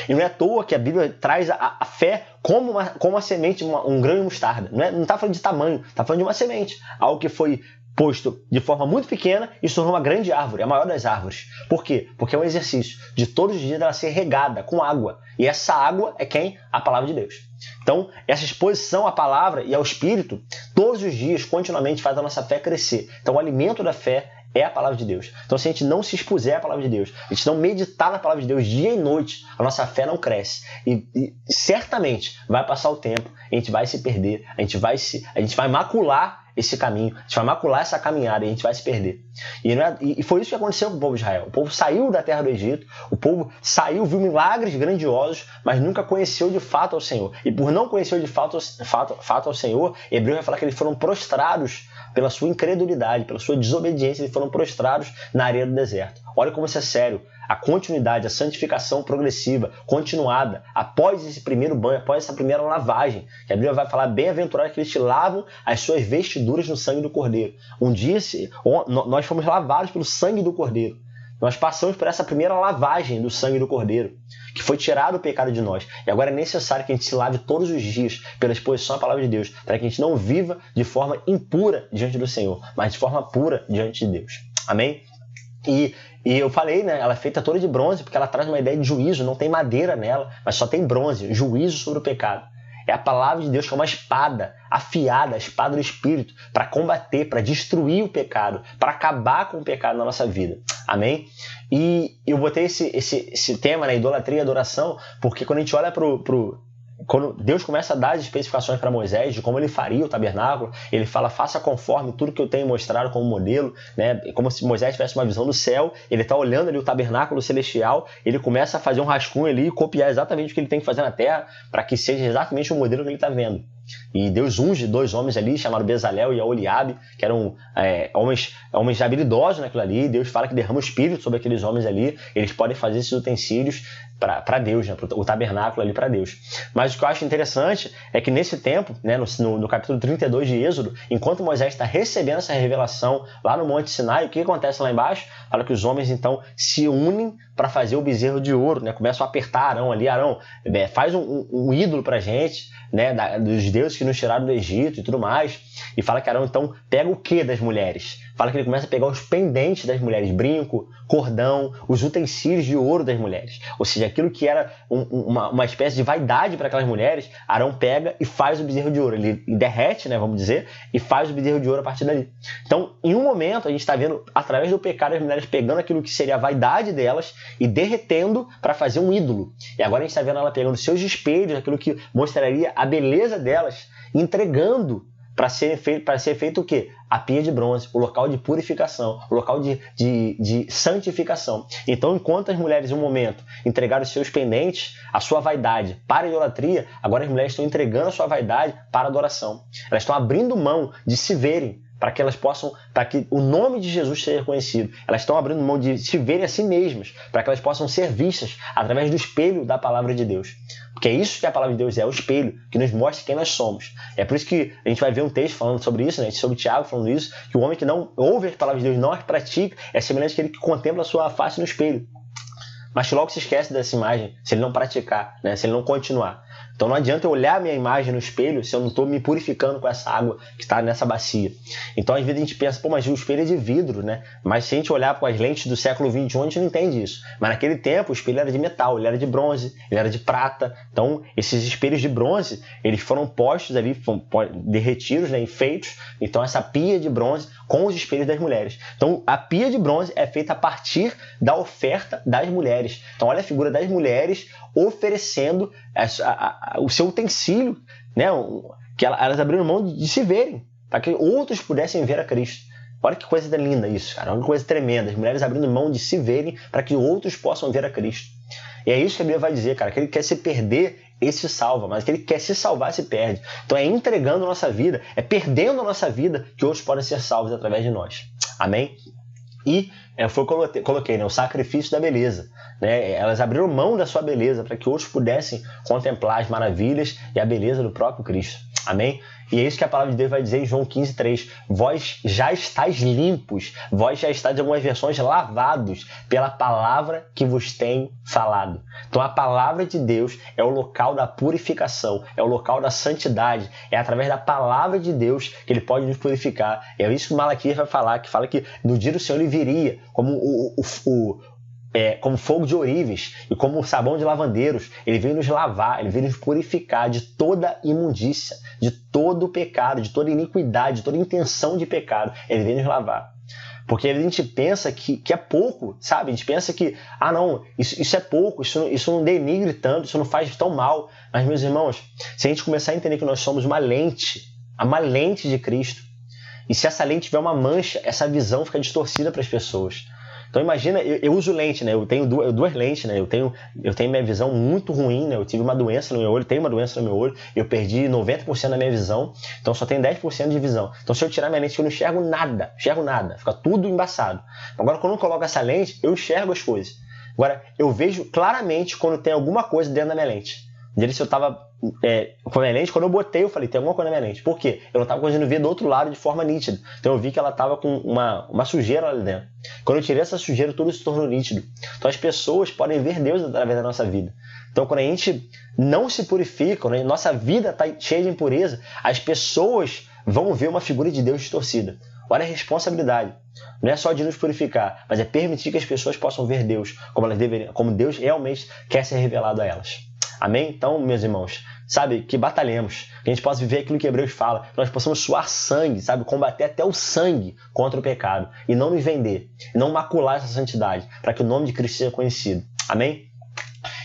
E não é à toa que a Bíblia traz a fé como uma semente, um grão de mostarda. Não está falando de tamanho, está falando de uma semente. Algo que foi posto de forma muito pequena e se tornou uma grande árvore, a maior das árvores. Por quê? Porque é um exercício de todos os dias ela ser regada com água. E essa água é quem? A palavra de Deus. Então, essa exposição à palavra e ao Espírito, todos os dias, continuamente, faz a nossa fé crescer. Então, o alimento da fé é a palavra de Deus. Então, se a gente não se expuser à palavra de Deus, a gente não meditar na palavra de Deus dia e noite, a nossa fé não cresce. E certamente vai passar o tempo, a gente vai se perder, a gente vai macular esse caminho, a gente vai macular essa caminhada e a gente vai se perder. E foi isso que aconteceu com o povo de Israel. O povo saiu da terra do Egito, o povo saiu, viu milagres grandiosos, mas nunca conheceu de fato ao Senhor. E por não conhecer de fato ao Senhor, Hebreu vai falar que eles foram prostrados pela sua incredulidade, pela sua desobediência, eles foram prostrados na areia do deserto. Olha como isso é sério. A continuidade, a santificação progressiva, continuada, após esse primeiro banho, após essa primeira lavagem, que a Bíblia vai falar, bem-aventurado que eles te lavam as suas vestiduras no sangue do Cordeiro. Um dia nós fomos lavados pelo sangue do Cordeiro. Nós passamos por essa primeira lavagem do sangue do Cordeiro, que foi tirado o pecado de nós. E agora é necessário que a gente se lave todos os dias pela exposição à palavra de Deus, para que a gente não viva de forma impura diante do Senhor, mas de forma pura diante de Deus. Amém? E eu falei, né? Ela é feita toda de bronze, porque ela traz uma ideia de juízo, não tem madeira nela, mas só tem bronze, juízo sobre o pecado. É a palavra de Deus que é uma espada afiada, a espada do Espírito, para combater, para destruir o pecado, para acabar com o pecado na nossa vida. Amém? E eu botei esse tema, né, idolatria e adoração, porque quando a gente olha quando Deus começa a dar as especificações para Moisés de como ele faria o tabernáculo, ele fala, faça conforme tudo que eu tenho mostrado como modelo, né? Como se Moisés tivesse uma visão do céu, ele está olhando ali o tabernáculo celestial, ele começa a fazer um rascunho ali e copiar exatamente o que ele tem que fazer na terra, para que seja exatamente o modelo que ele está vendo. E Deus unge 2 homens ali, chamados Bezalel e Aholiabe, que eram homens habilidosos naquilo ali. Deus fala que derrama o Espírito sobre aqueles homens ali. Eles podem fazer esses utensílios para Deus, né? O tabernáculo ali para Deus. Mas o que eu acho interessante é que nesse tempo, né, no capítulo 32 de Êxodo, enquanto Moisés está recebendo essa revelação lá no Monte Sinai, o que acontece lá embaixo? Fala que os homens então se unem para fazer o bezerro de ouro, né? Começam a apertar Arão ali, Arão, faz um ídolo para a gente, né, dos deuses que nos tiraram do Egito e tudo mais. E fala que Arão então pega o que das mulheres? Fala que ele começa a pegar os pendentes das mulheres, brinco, cordão, os utensílios de ouro das mulheres. Ou seja, aquilo que era uma espécie de vaidade para aquelas mulheres, Arão pega e faz o bezerro de ouro. Ele derrete, né, vamos dizer, e faz o bezerro de ouro a partir dali. Então, em um momento, a gente está vendo, através do pecado, as mulheres pegando aquilo que seria a vaidade delas e derretendo para fazer um ídolo. E agora a gente está vendo ela pegando seus espelhos, aquilo que mostraria a beleza delas, entregando para ser feito o quê? A pia de bronze, o local de purificação, o local de santificação. Então, enquanto as mulheres, em um momento, entregaram os seus pendentes, a sua vaidade para a idolatria, agora as mulheres estão entregando a sua vaidade para a adoração. Elas estão abrindo mão de se verem para que o nome de Jesus seja conhecido. Elas estão abrindo mão de se verem a si mesmas, para que elas possam ser vistas através do espelho da palavra de Deus. Porque é isso que a palavra de Deus é, o espelho, que nos mostra quem nós somos. É por isso que a gente vai ver um texto falando sobre isso, né? Sobre Tiago falando isso, que o homem que não ouve as palavras de Deus, não as pratica, é semelhante àquele que contempla a sua face no espelho. Mas que logo se esquece dessa imagem, se ele não praticar, né? Se ele não continuar. Então não adianta eu olhar a minha imagem no espelho se eu não estou me purificando com essa água que está nessa bacia. Então às vezes a gente pensa, mas o espelho é de vidro, né? Mas se a gente olhar com as lentes do século XXI, a gente não entende isso. Mas naquele tempo o espelho era de metal, ele era de bronze, ele era de prata. Então esses espelhos de bronze, eles foram postos ali, foram derretidos, né? Enfeitos. Então essa pia de bronze com os espelhos das mulheres. Então a pia de bronze é feita a partir da oferta das mulheres. Então olha a figura das mulheres oferecendo o seu utensílio, né? Que elas abriram mão de se verem, para que outros pudessem ver a Cristo. Olha que coisa linda isso, cara. Olha que coisa tremenda. As mulheres abrindo mão de se verem para que outros possam ver a Cristo. E é isso que a Bíblia vai dizer, cara. Que ele quer se perder, esse se salva. Mas que ele quer se salvar, se perde. Então é entregando a nossa vida, é perdendo a nossa vida que outros podem ser salvos através de nós. Amém? E foi o que eu coloquei, né? O sacrifício da beleza. Né? Elas abriram mão da sua beleza para que outros pudessem contemplar as maravilhas e a beleza do próprio Cristo. Amém? E é isso que a palavra de Deus vai dizer em João 15:3. Vós já estáis limpos, vós já estáis, em algumas versões, lavados pela palavra que vos tenho falado. Então a palavra de Deus é o local da purificação, é o local da santidade. É através da palavra de Deus que ele pode nos purificar. É isso que Malaquias vai falar, que fala que no dia do Senhor ele viria como como fogo de ourives e como sabão de lavandeiros. Ele veio nos lavar, ele veio nos purificar de toda imundícia, de todo pecado, de toda iniquidade, de toda intenção de pecado. Ele veio nos lavar. Porque a gente pensa que é pouco, sabe? A gente pensa que, não, isso é pouco, isso não denigre tanto, isso não faz tão mal. Mas, meus irmãos, se a gente começar a entender que nós somos uma lente de Cristo, e se essa lente tiver uma mancha, essa visão fica distorcida para as pessoas. Então imagina, eu uso lente, né? Eu tenho duas lentes, né? Eu tenho minha visão muito ruim, né? Eu tive uma doença no meu olho, tenho uma doença no meu olho, eu perdi 90% da minha visão, então só tenho 10% de visão. Então se eu tirar minha lente, eu não enxergo nada, fica tudo embaçado. Agora quando eu coloco essa lente, eu enxergo as coisas. Agora, eu vejo claramente quando tem alguma coisa dentro da minha lente. Se eu estava com a minha lente, quando eu botei, eu falei, tem alguma coisa na minha lente. Por quê? Eu não estava conseguindo ver do outro lado de forma nítida. Então eu vi que ela estava com uma sujeira ali dentro. Quando eu tirei essa sujeira, tudo se tornou nítido. Então as pessoas podem ver Deus através da nossa vida. Então quando a gente não se purifica, quando a nossa vida está cheia de impureza, as pessoas vão ver uma figura de Deus distorcida. Olha a responsabilidade. Não é só de nos purificar, mas é permitir que as pessoas possam ver Deus como elas deveriam, como Deus realmente quer ser revelado a elas. Amém? Então, meus irmãos, sabe, que batalhemos, que a gente possa viver aquilo que Hebreus fala, que nós possamos suar sangue, sabe, combater até o sangue contra o pecado e não nos vender, e não macular essa santidade, para que o nome de Cristo seja conhecido. Amém?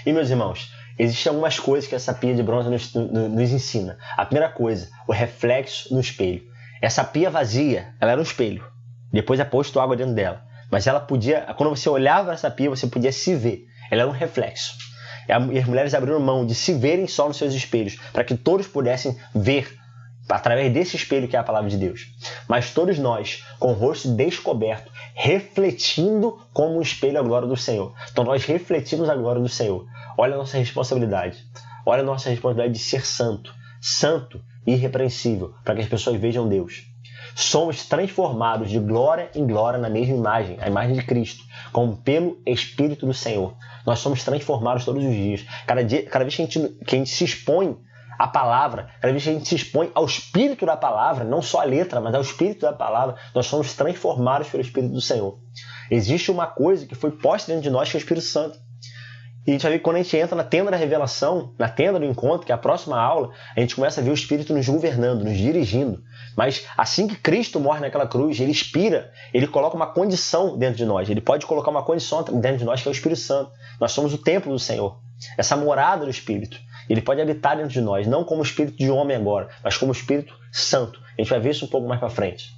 E, meus irmãos, existem algumas coisas que essa pia de bronze nos ensina. A primeira coisa, o reflexo no espelho. Essa pia vazia, ela era um espelho. Depois é posto água dentro dela. Mas ela podia, quando você olhava essa pia, você podia se ver. Ela era um reflexo. E as mulheres abriram mão de se verem só nos seus espelhos, para que todos pudessem ver através desse espelho que é a palavra de Deus. Mas todos nós, com o rosto descoberto, refletindo como um espelho a glória do Senhor. Então nós refletimos a glória do Senhor. Olha a nossa responsabilidade. Olha a nossa responsabilidade de ser santo. Santo e irrepreensível, para que as pessoas vejam Deus. Somos transformados de glória em glória na mesma imagem, a imagem de Cristo, como pelo Espírito do Senhor. Nós somos transformados todos os dias. Cada vez que a gente se expõe à palavra, cada vez que a gente se expõe ao Espírito da palavra, não só a letra, mas ao Espírito da palavra, nós somos transformados pelo Espírito do Senhor. Existe uma coisa que foi posta dentro de nós, que é o Espírito Santo. E a gente vai ver que quando a gente entra na tenda da revelação, na tenda do encontro, que é a próxima aula, a gente começa a ver o Espírito nos governando, nos dirigindo. Mas assim que Cristo morre naquela cruz, ele inspira, ele coloca uma condição dentro de nós. Ele pode colocar uma condição dentro de nós, que é o Espírito Santo. Nós somos o templo do Senhor, essa morada do Espírito. Ele pode habitar dentro de nós, não como espírito de homem agora, mas como Espírito Santo. A gente vai ver isso um pouco mais para frente.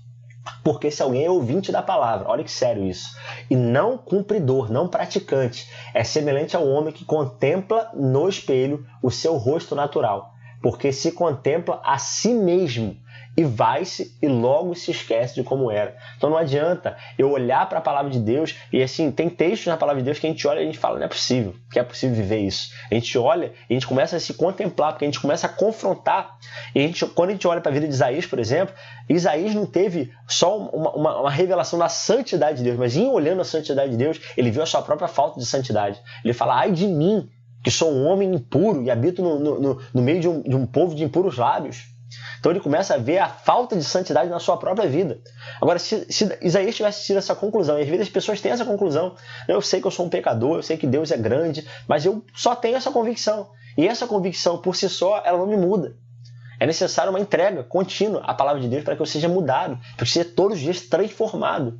Porque se alguém é ouvinte da palavra, olha que sério isso, e não cumpridor, não praticante, é semelhante ao homem que contempla no espelho o seu rosto natural, porque se contempla a si mesmo e vai-se e logo se esquece de como era. Então não adianta eu olhar para a palavra de Deus e assim, tem textos na palavra de Deus que a gente olha e a gente fala, não é possível, que é possível viver isso. A gente olha e a gente começa a se contemplar, porque a gente começa a confrontar. E quando a gente olha para a vida de Isaías, por exemplo, Isaías não teve só uma revelação da santidade de Deus, mas em olhando a santidade de Deus, ele viu a sua própria falta de santidade. Ele fala, ai de mim, que sou um homem impuro e habito no meio de um povo de impuros lábios. Então ele começa a ver a falta de santidade na sua própria vida. Agora, se Isaías tivesse tido essa conclusão, e às vezes as pessoas têm essa conclusão, eu sei que eu sou um pecador, eu sei que Deus é grande, mas eu só tenho essa convicção. E essa convicção, por si só, ela não me muda. É necessário uma entrega contínua à palavra de Deus para que eu seja mudado, para que eu seja todos os dias transformado.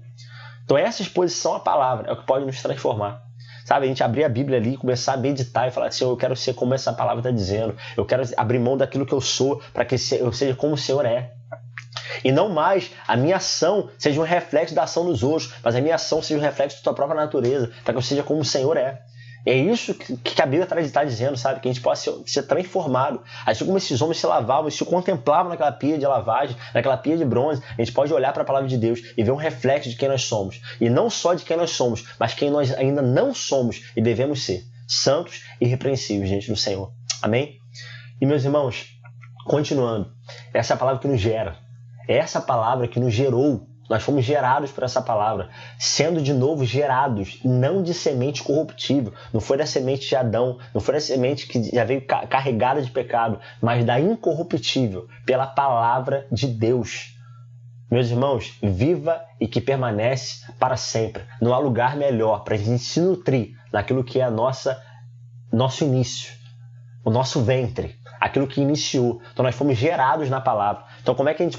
Então essa exposição à palavra é o que pode nos transformar. Sabe, a gente abrir a Bíblia ali, começar a meditar e falar assim, eu quero ser como essa palavra está dizendo. Eu quero abrir mão daquilo que eu sou para que eu seja como o Senhor é. E não mais a minha ação seja um reflexo da ação dos outros, mas a minha ação seja um reflexo da tua própria natureza, para que eu seja como o Senhor é. É isso que a Bíblia está dizendo, sabe? Que a gente possa ser transformado. Assim como esses homens se lavavam e se contemplavam naquela pia de lavagem, naquela pia de bronze, a gente pode olhar para a palavra de Deus e ver um reflexo de quem nós somos. E não só de quem nós somos, mas quem nós ainda não somos e devemos ser. Santos e irrepreensíveis diante do Senhor. Amém? E meus irmãos, continuando, essa é a palavra que nos gera. É essa palavra que nos gerou. Nós fomos gerados por essa palavra, sendo de novo gerados, não de semente corruptível, não foi da semente de Adão, não foi da semente que já veio carregada de pecado, mas da incorruptível, pela palavra de Deus. Meus irmãos, viva e que permanece para sempre. Não há lugar melhor para a gente se nutrir naquilo que é nosso início, o nosso ventre, aquilo que iniciou. Então nós fomos gerados na palavra. Então como é que a gente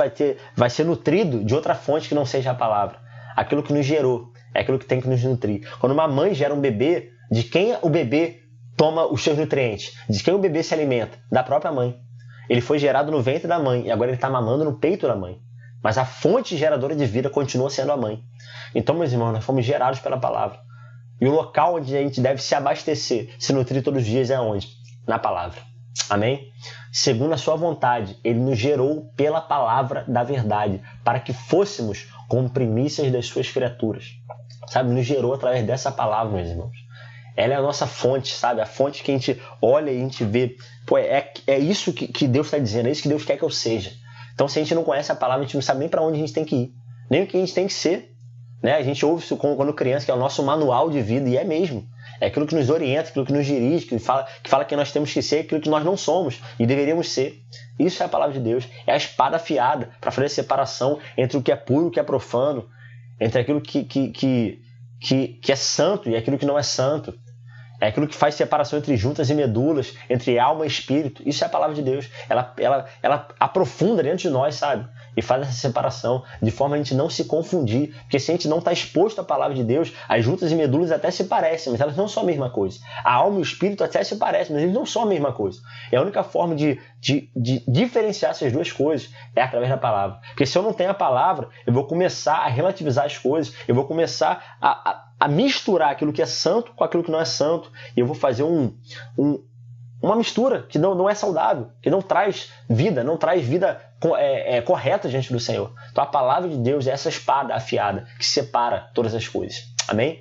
vai ser nutrido de outra fonte que não seja a palavra? Aquilo que nos gerou, é aquilo que tem que nos nutrir. Quando uma mãe gera um bebê, de quem o bebê toma os seus nutrientes? De quem o bebê se alimenta? Da própria mãe. Ele foi gerado no ventre da mãe e agora ele está mamando no peito da mãe. Mas a fonte geradora de vida continua sendo a mãe. Então, meus irmãos, nós fomos gerados pela palavra. E o local onde a gente deve se abastecer, se nutrir todos os dias é onde? Na palavra. Amém? Segundo a sua vontade, ele nos gerou pela palavra da verdade, para que fôssemos como primícias das suas criaturas. Sabe? Nos gerou através dessa palavra, meus irmãos. Ela é a nossa fonte, sabe? A fonte que a gente olha e a gente vê. Pô, é isso que Deus está dizendo, é isso que Deus quer que eu seja. Então, se a gente não conhece a palavra, a gente não sabe nem para onde a gente tem que ir, nem o que a gente tem que ser. Né? A gente ouve isso quando criança, que é o nosso manual de vida, e é mesmo. É aquilo que nos orienta, aquilo que nos dirige, que fala que nós temos que ser, aquilo que nós não somos e deveríamos ser. Isso é a palavra de Deus. É a espada afiada para fazer a separação entre o que é puro e o que é profano, entre aquilo que é santo e aquilo que não é santo. É aquilo que faz separação entre juntas e medulas, entre alma e espírito. Isso é a palavra de Deus. Ela aprofunda dentro de nós, sabe? E faz essa separação de forma a gente não se confundir. Porque se a gente não está exposto à palavra de Deus, as juntas e medulas até se parecem, mas elas não são a mesma coisa. A alma e o espírito até se parecem, mas eles não são a mesma coisa. E a única forma de diferenciar essas duas coisas é através da palavra. Porque se eu não tenho a palavra, eu vou começar a relativizar as coisas, eu vou começar a misturar aquilo que é santo com aquilo que não é santo. E eu vou fazer uma mistura que não é saudável, que não traz vida correta diante do Senhor. Então a palavra de Deus é essa espada afiada que separa todas as coisas. Amém?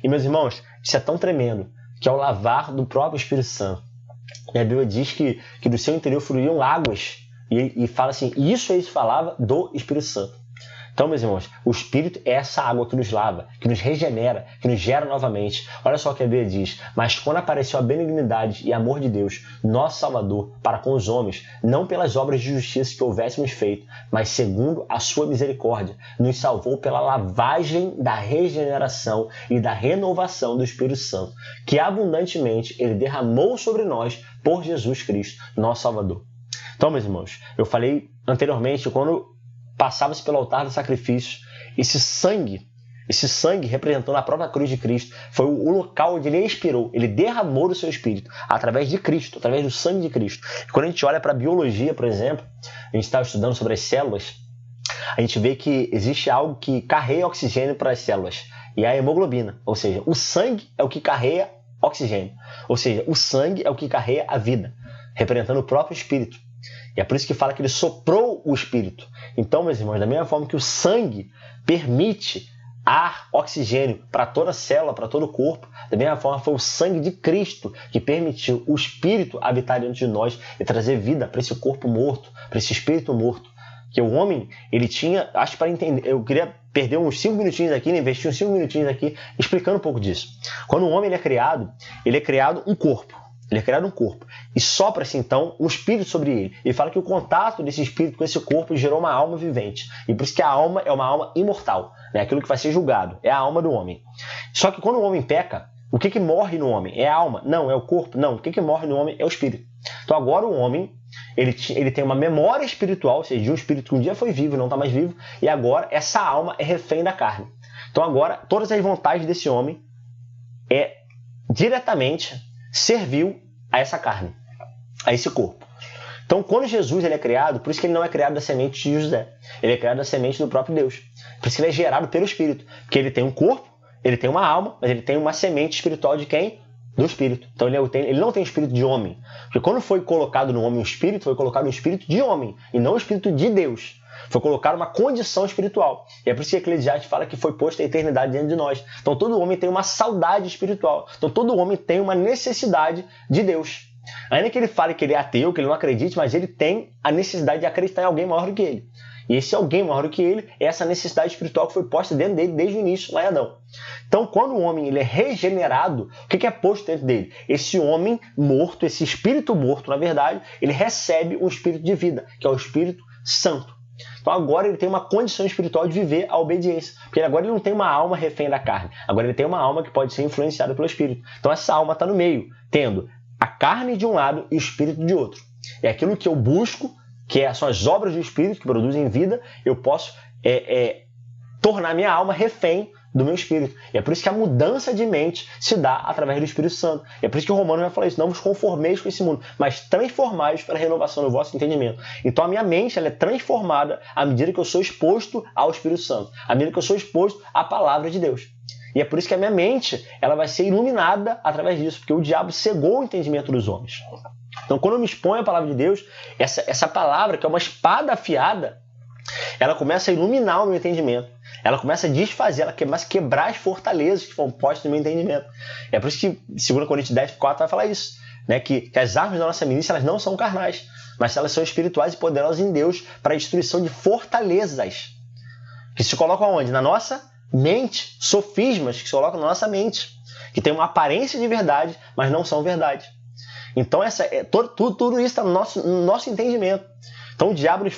E meus irmãos, isso é tão tremendo que é o lavar do próprio Espírito Santo. E a Bíblia diz que do seu interior fluíam águas. E fala assim, isso aí se falava do Espírito Santo. Então, meus irmãos, o Espírito é essa água que nos lava, que nos regenera, que nos gera novamente. Olha só o que a Bíblia diz. Mas quando apareceu a benignidade e amor de Deus, nosso Salvador, para com os homens, não pelas obras de justiça que houvéssemos feito, mas segundo a sua misericórdia, nos salvou pela lavagem da regeneração e da renovação do Espírito Santo, que abundantemente ele derramou sobre nós por Jesus Cristo, nosso Salvador. Então, meus irmãos, eu falei anteriormente, quando passava-se pelo altar do sacrifício, esse sangue representando a própria cruz de Cristo, foi o local onde ele expirou, ele derramou o seu Espírito, através de Cristo, através do sangue de Cristo. E quando a gente olha para a biologia, por exemplo, a gente estava estudando sobre as células, a gente vê que existe algo que carrega oxigênio para as células, e é a hemoglobina, ou seja, o sangue é o que carrega oxigênio, ou seja, o sangue é o que carrega a vida, representando o próprio Espírito. E é por isso que fala que ele soprou gerou o espírito. Então, meus irmãos, da mesma forma que o sangue permite ar, oxigênio para toda a célula, para todo o corpo, da mesma forma foi o sangue de Cristo que permitiu o espírito habitar dentro de nós e trazer vida para esse corpo morto, para esse espírito morto. Que o homem, ele tinha, acho que para entender, eu queria perder uns 5 minutinhos aqui, investir uns 5 minutinhos aqui, explicando um pouco disso. Quando o homem ele é criado um corpo. Ele é criado um corpo. E sopra-se, então, um espírito sobre ele. Ele fala que o contato desse espírito com esse corpo gerou uma alma vivente. E por isso que a alma é uma alma imortal. Né? Aquilo que vai ser julgado. É a alma do homem. Só que quando o homem peca, o que morre no homem? É a alma? Não. É o corpo? Não. O que morre no homem é o espírito. Então agora o homem, ele tem uma memória espiritual, ou seja, de um espírito que um dia foi vivo e não está mais vivo. E agora essa alma é refém da carne. Então agora todas as vontades desse homem é diretamente serviu a essa carne, a esse corpo. Então, quando Jesus ele é criado, por isso que ele não é criado da semente de José, ele é criado da semente do próprio Deus. Por isso que ele é gerado pelo Espírito, porque ele tem um corpo, ele tem uma alma, mas ele tem uma semente espiritual de quem? Do Espírito. Então, ele não tem espírito de homem. Porque quando foi colocado no homem o Espírito, foi colocado um espírito de homem, e não o espírito de Deus. Foi colocar uma condição espiritual. E é por isso que Eclesiastes fala que foi posta a eternidade dentro de nós. Então todo homem tem uma saudade espiritual. Então todo homem tem uma necessidade de Deus. Ainda que ele fale que ele é ateu, que ele não acredite, mas ele tem a necessidade de acreditar em alguém maior do que ele. E esse alguém maior do que ele é essa necessidade espiritual que foi posta dentro dele desde o início, lá em Adão. Então quando o homem ele é regenerado, o que é posto dentro dele? Esse homem morto, esse espírito morto, na verdade, ele recebe um espírito de vida, que é o Espírito Santo. Então agora ele tem uma condição espiritual de viver a obediência. Porque agora ele não tem uma alma refém da carne. Agora ele tem uma alma que pode ser influenciada pelo Espírito. Então essa alma está no meio, tendo a carne de um lado e o Espírito de outro. É aquilo que eu busco, que são as obras do Espírito que produzem vida, eu posso tornar minha alma refém do meu espírito. E é por isso que a mudança de mente se dá através do Espírito Santo. E é por isso que o Romano vai falar isso. Não vos conformeis com esse mundo, mas transformai-vos pela renovação do vosso entendimento. Então a minha mente ela é transformada à medida que eu sou exposto ao Espírito Santo. À medida que eu sou exposto à palavra de Deus. E é por isso que a minha mente ela vai ser iluminada através disso. Porque o diabo cegou o entendimento dos homens. Então quando eu me exponho à palavra de Deus, essa palavra que é uma espada afiada, ela começa a iluminar o meu entendimento. Ela começa a desfazer, ela começa a quebrar as fortalezas que foram postas no meu entendimento. É por isso que 2 Coríntios 10:4 vai falar isso. Né? Que as armas da nossa milícia elas não são carnais, mas elas são espirituais e poderosas em Deus para a destruição de fortalezas. Que se colocam onde? Na nossa mente. Sofismas que se colocam na nossa mente. Que tem uma aparência de verdade, mas não são verdade. Então tudo isso está no nosso entendimento. Então o diabo nos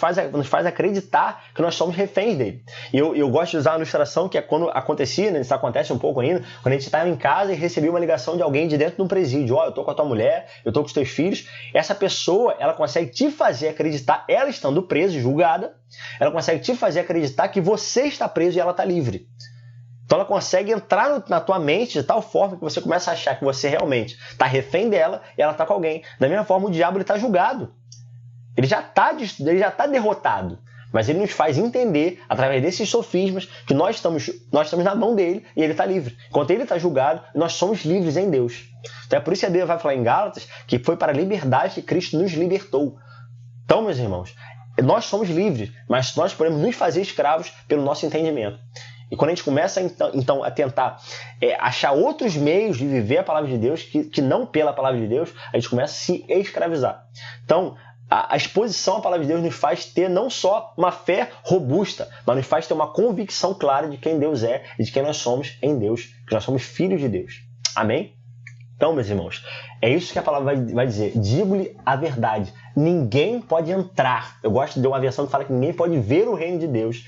faz acreditar que nós somos reféns dele. E eu gosto de usar uma ilustração que é quando acontecia, né, isso acontece um pouco ainda, quando a gente estava em casa e recebia uma ligação de alguém de dentro de um presídio. Ó, eu estou com a tua mulher, eu estou com os teus filhos. Essa pessoa, ela consegue te fazer acreditar, ela estando presa e julgada, ela consegue te fazer acreditar que você está preso e ela está livre. Então ela consegue entrar na tua mente de tal forma que você começa a achar que você realmente está refém dela e ela está com alguém. Da mesma forma, o diabo está julgado. Ele já está derrotado, mas ele nos faz entender, através desses sofismas, que nós estamos na mão dele e ele está livre. Enquanto ele está julgado, nós somos livres em Deus. Então é por isso que a Bíblia vai falar em Gálatas que foi para a liberdade que Cristo nos libertou. Então, meus irmãos, nós somos livres, mas nós podemos nos fazer escravos pelo nosso entendimento. E quando a gente começa, então, a tentar achar outros meios de viver a palavra de Deus, que não pela palavra de Deus, a gente começa a se escravizar. Então, a exposição à palavra de Deus nos faz ter não só uma fé robusta, mas nos faz ter uma convicção clara de quem Deus é e de quem nós somos em Deus, que nós somos filhos de Deus. Amém? Então, meus irmãos, é isso que a palavra vai dizer. Digo-lhe a verdade. Ninguém pode entrar. Eu gosto de uma versão que fala que ninguém pode ver o reino de Deus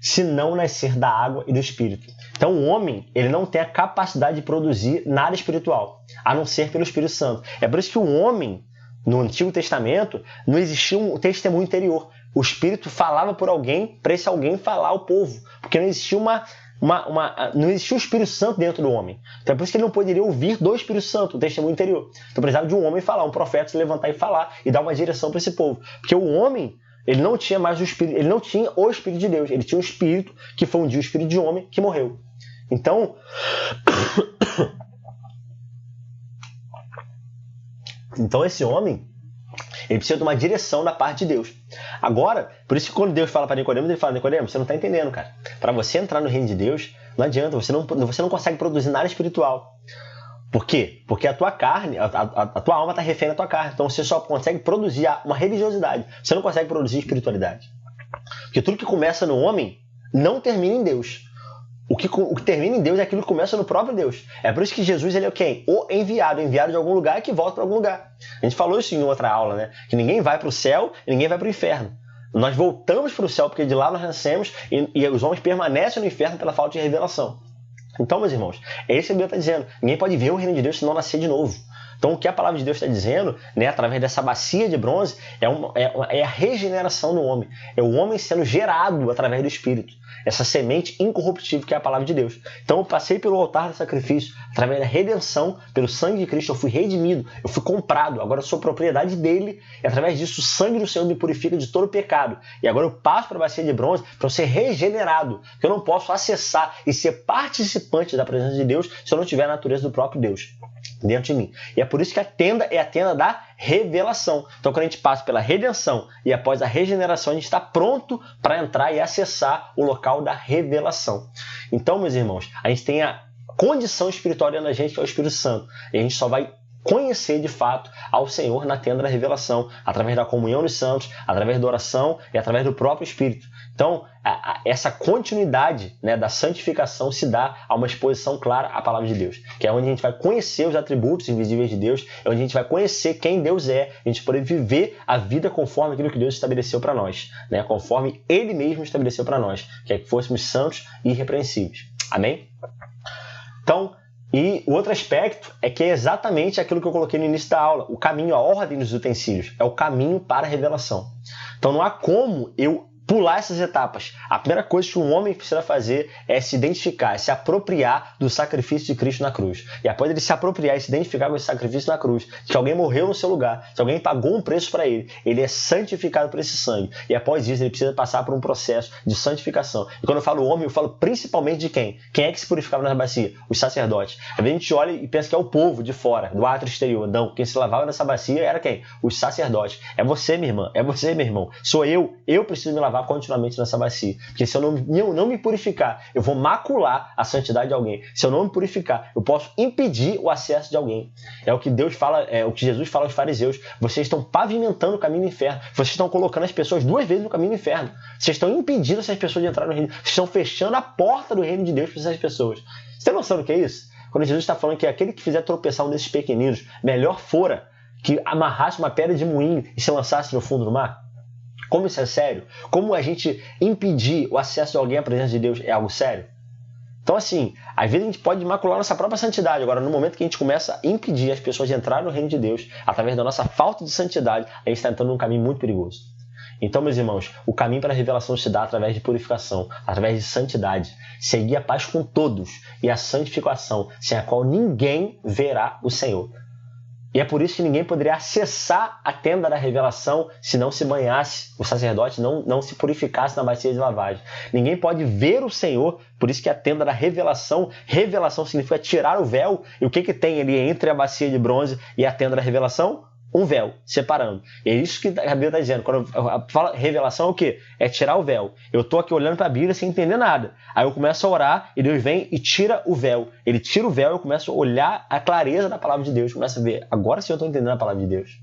se não nascer da água e do Espírito. Então o homem ele não tem a capacidade de produzir nada espiritual, a não ser pelo Espírito Santo. É por isso que o homem, no Antigo Testamento, não existia um testemunho interior. O Espírito falava por alguém para esse alguém falar ao povo, porque não existia não existia o Espírito Santo dentro do homem. Então é por isso que ele não poderia ouvir do Espírito Santo, o testemunho interior. Então precisava de um homem falar, um profeta se levantar e falar e dar uma direção para esse povo. Porque o homem ele não tinha mais o Espírito, ele não tinha o Espírito de Deus, ele tinha um Espírito que foi um dia o Espírito de homem que morreu. Então esse homem, Ele precisa de uma direção da parte de Deus. Agora, por isso que quando Deus fala para Nicodemos, ele fala: Nicodemos, você não está entendendo, cara. Para você entrar no reino de Deus, não adianta, você não consegue produzir nada espiritual. Por quê? Porque a tua carne, a tua alma está refém da tua carne. Então você só consegue produzir uma religiosidade. Você não consegue produzir espiritualidade. Porque tudo que começa no homem não termina em Deus. O que termina em Deus é aquilo que começa no próprio Deus. É por isso que Jesus ele é quem? O enviado de algum lugar que volta para algum lugar. A gente falou isso em outra aula, né? Que ninguém vai para o céu e ninguém vai para o inferno. Nós voltamos para o céu porque de lá nós nascemos e os homens permanecem no inferno pela falta de revelação. Então, meus irmãos, é isso que a Bíblia está dizendo. Ninguém pode ver o reino de Deus se não nascer de novo. Então, o que a palavra de Deus está dizendo, né, através dessa bacia de bronze, é a regeneração do homem. É o homem sendo gerado através do Espírito. Essa semente incorruptível que é a palavra de Deus. Então, eu passei pelo altar do sacrifício, através da redenção, pelo sangue de Cristo, eu fui redimido, eu fui comprado, agora eu sou propriedade dele, e através disso o sangue do Senhor me purifica de todo o pecado. E agora eu passo para a bacia de bronze para eu ser regenerado, porque eu não posso acessar e ser participante da presença de Deus se eu não tiver a natureza do próprio Deus dentro de mim. E é por isso que a tenda é a tenda da revelação. Então, quando a gente passa pela redenção e após a regeneração, a gente está pronto para entrar e acessar o local da revelação. Então, meus irmãos, a gente tem a condição espiritual dentro da gente, que é o Espírito Santo. E a gente só vai conhecer de fato ao Senhor na tenda da revelação, através da comunhão dos santos, através da oração e através do próprio Espírito. Então, essa continuidade, né, da santificação se dá a uma exposição clara à palavra de Deus, que é onde a gente vai conhecer os atributos invisíveis de Deus, é onde a gente vai conhecer quem Deus é, a gente poder viver a vida conforme aquilo que Deus estabeleceu para nós, né, conforme Ele mesmo estabeleceu para nós, que é que fôssemos santos e irrepreensíveis. Amém? Então, e o outro aspecto é que é exatamente aquilo que eu coloquei no início da aula, o caminho, a ordem dos utensílios, é o caminho para a revelação. Então não há como eu pular essas etapas. A primeira coisa que um homem precisa fazer é se identificar, é se apropriar do sacrifício de Cristo na cruz. E após ele se apropriar e se identificar com esse sacrifício na cruz, que alguém morreu no seu lugar, que alguém pagou um preço para ele, ele é santificado por esse sangue. E após isso ele precisa passar por um processo de santificação. E quando eu falo homem, eu falo principalmente de quem? Quem é que se purificava na bacia? Os sacerdotes. Às vezes a gente olha e pensa que é o povo de fora, do átrio exterior. Não, quem se lavava nessa bacia era quem? Os sacerdotes. É você, minha irmã, é você, meu irmão. Sou eu preciso me lavar continuamente nessa bacia. Porque se eu não me purificar, eu vou macular a santidade de alguém. Se eu não me purificar, eu posso impedir o acesso de alguém. É o que Deus fala, é o que Jesus fala aos fariseus. Vocês estão pavimentando o caminho do inferno. Vocês estão colocando as pessoas duas vezes no caminho do inferno. Vocês estão impedindo essas pessoas de entrar no reino. Vocês estão fechando a porta do reino de Deus para essas pessoas. Você tem noção do que é isso? Quando Jesus está falando que aquele que fizer tropeçar um desses pequeninos, melhor fora que amarrasse uma pedra de moinho e se lançasse no fundo do mar. Como isso é sério? Como a gente impedir o acesso de alguém à presença de Deus é algo sério? Então, assim, às vezes a gente pode macular nossa própria santidade. Agora, no momento que a gente começa a impedir as pessoas de entrarem no reino de Deus, através da nossa falta de santidade, a gente está entrando num caminho muito perigoso. Então, meus irmãos, o caminho para a revelação se dá através de purificação, através de santidade. Seguir a paz com todos e a santificação, sem a qual ninguém verá o Senhor. E é por isso que ninguém poderia acessar a tenda da revelação se não se banhasse, o sacerdote não se purificasse na bacia de lavagem. Ninguém pode ver o Senhor, por isso que a tenda da revelação significa tirar o véu. E o que tem ali entre a bacia de bronze e a tenda da revelação? Um véu, separando. E é isso que a Bíblia está dizendo. Quando eu falo revelação é o quê? É tirar o véu. Eu estou aqui olhando para a Bíblia sem entender nada. Aí eu começo a orar e Deus vem e tira o véu. Ele tira o véu e eu começo a olhar a clareza da palavra de Deus. Começo a ver, agora sim eu estou entendendo a palavra de Deus.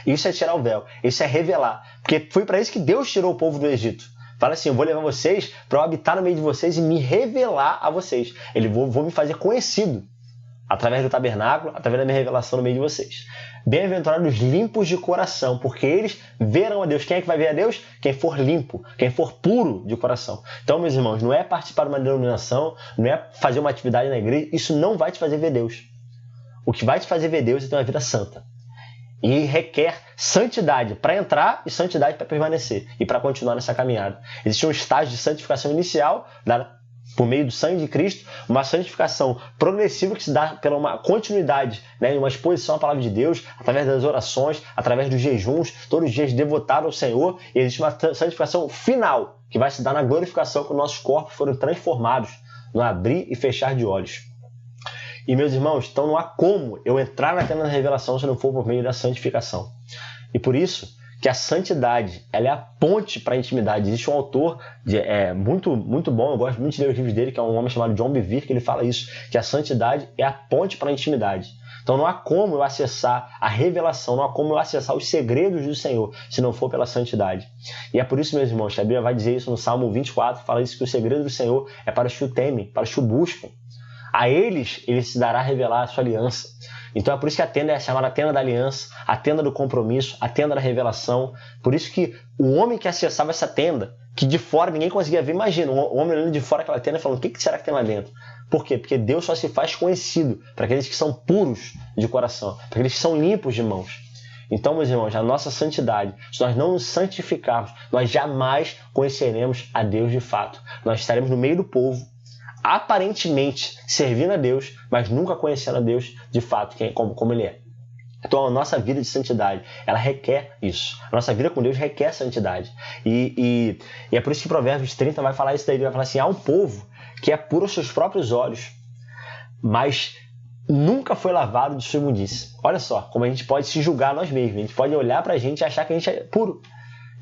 Isso é tirar o véu. Isso é revelar. Porque foi para isso que Deus tirou o povo do Egito. Fala assim, eu vou levar vocês para eu habitar no meio de vocês e me revelar a vocês. Vou me fazer conhecido através do tabernáculo, através da minha revelação no meio de vocês. Bem-aventurados os limpos de coração, porque eles verão a Deus. Quem é que vai ver a Deus? Quem for limpo, quem for puro de coração. Então, meus irmãos, não é participar de uma denominação, não é fazer uma atividade na igreja, isso não vai te fazer ver Deus. O que vai te fazer ver Deus é ter uma vida santa. E requer santidade para entrar e santidade para permanecer e para continuar nessa caminhada. Existe um estágio de santificação inicial, por meio do sangue de Cristo, uma santificação progressiva que se dá pela uma continuidade, né, uma exposição à palavra de Deus, através das orações, através dos jejuns, todos os dias devotado ao Senhor, e existe uma santificação final, que vai se dar na glorificação, quando nossos corpos foram transformados, no abrir e fechar de olhos. E, meus irmãos, então não há como eu entrar na tenda da revelação se não for por meio da santificação. E por isso que a santidade, ela é a ponte para a intimidade. Existe um autor muito bom, eu gosto muito de ler os livros dele, que é um homem chamado John Bevere, que ele fala isso, que a santidade é a ponte para a intimidade. Então não há como eu acessar a revelação, não há como eu acessar os segredos do Senhor, se não for pela santidade. E é por isso, meus irmãos, que a Bíblia vai dizer isso no Salmo 24, fala isso, que o segredo do Senhor é para os que o temem, para os que o buscam. A eles, ele se dará a revelar a sua aliança. Então é por isso que a tenda é chamada tenda da aliança, a tenda do compromisso, a tenda da revelação. Por isso que o homem que acessava essa tenda, que de fora ninguém conseguia ver, imagina, o homem olhando de fora aquela tenda e falando, o que será que tem lá dentro? Por quê? Porque Deus só se faz conhecido para aqueles que são puros de coração, para aqueles que são limpos de mãos. Então, meus irmãos, a nossa santidade, se nós não nos santificarmos, nós jamais conheceremos a Deus de fato. Nós estaremos no meio do povo, aparentemente servindo a Deus, mas nunca conhecendo a Deus de fato, como Ele é. Então a nossa vida de santidade, ela requer isso. A nossa vida com Deus requer santidade. E é por isso que Provérbios 30 vai falar isso daí. Ele vai falar assim, há um povo que é puro aos seus próprios olhos, mas nunca foi lavado de sua imundície. Olha só, como a gente pode se julgar nós mesmos. A gente pode olhar pra gente e achar que a gente é puro.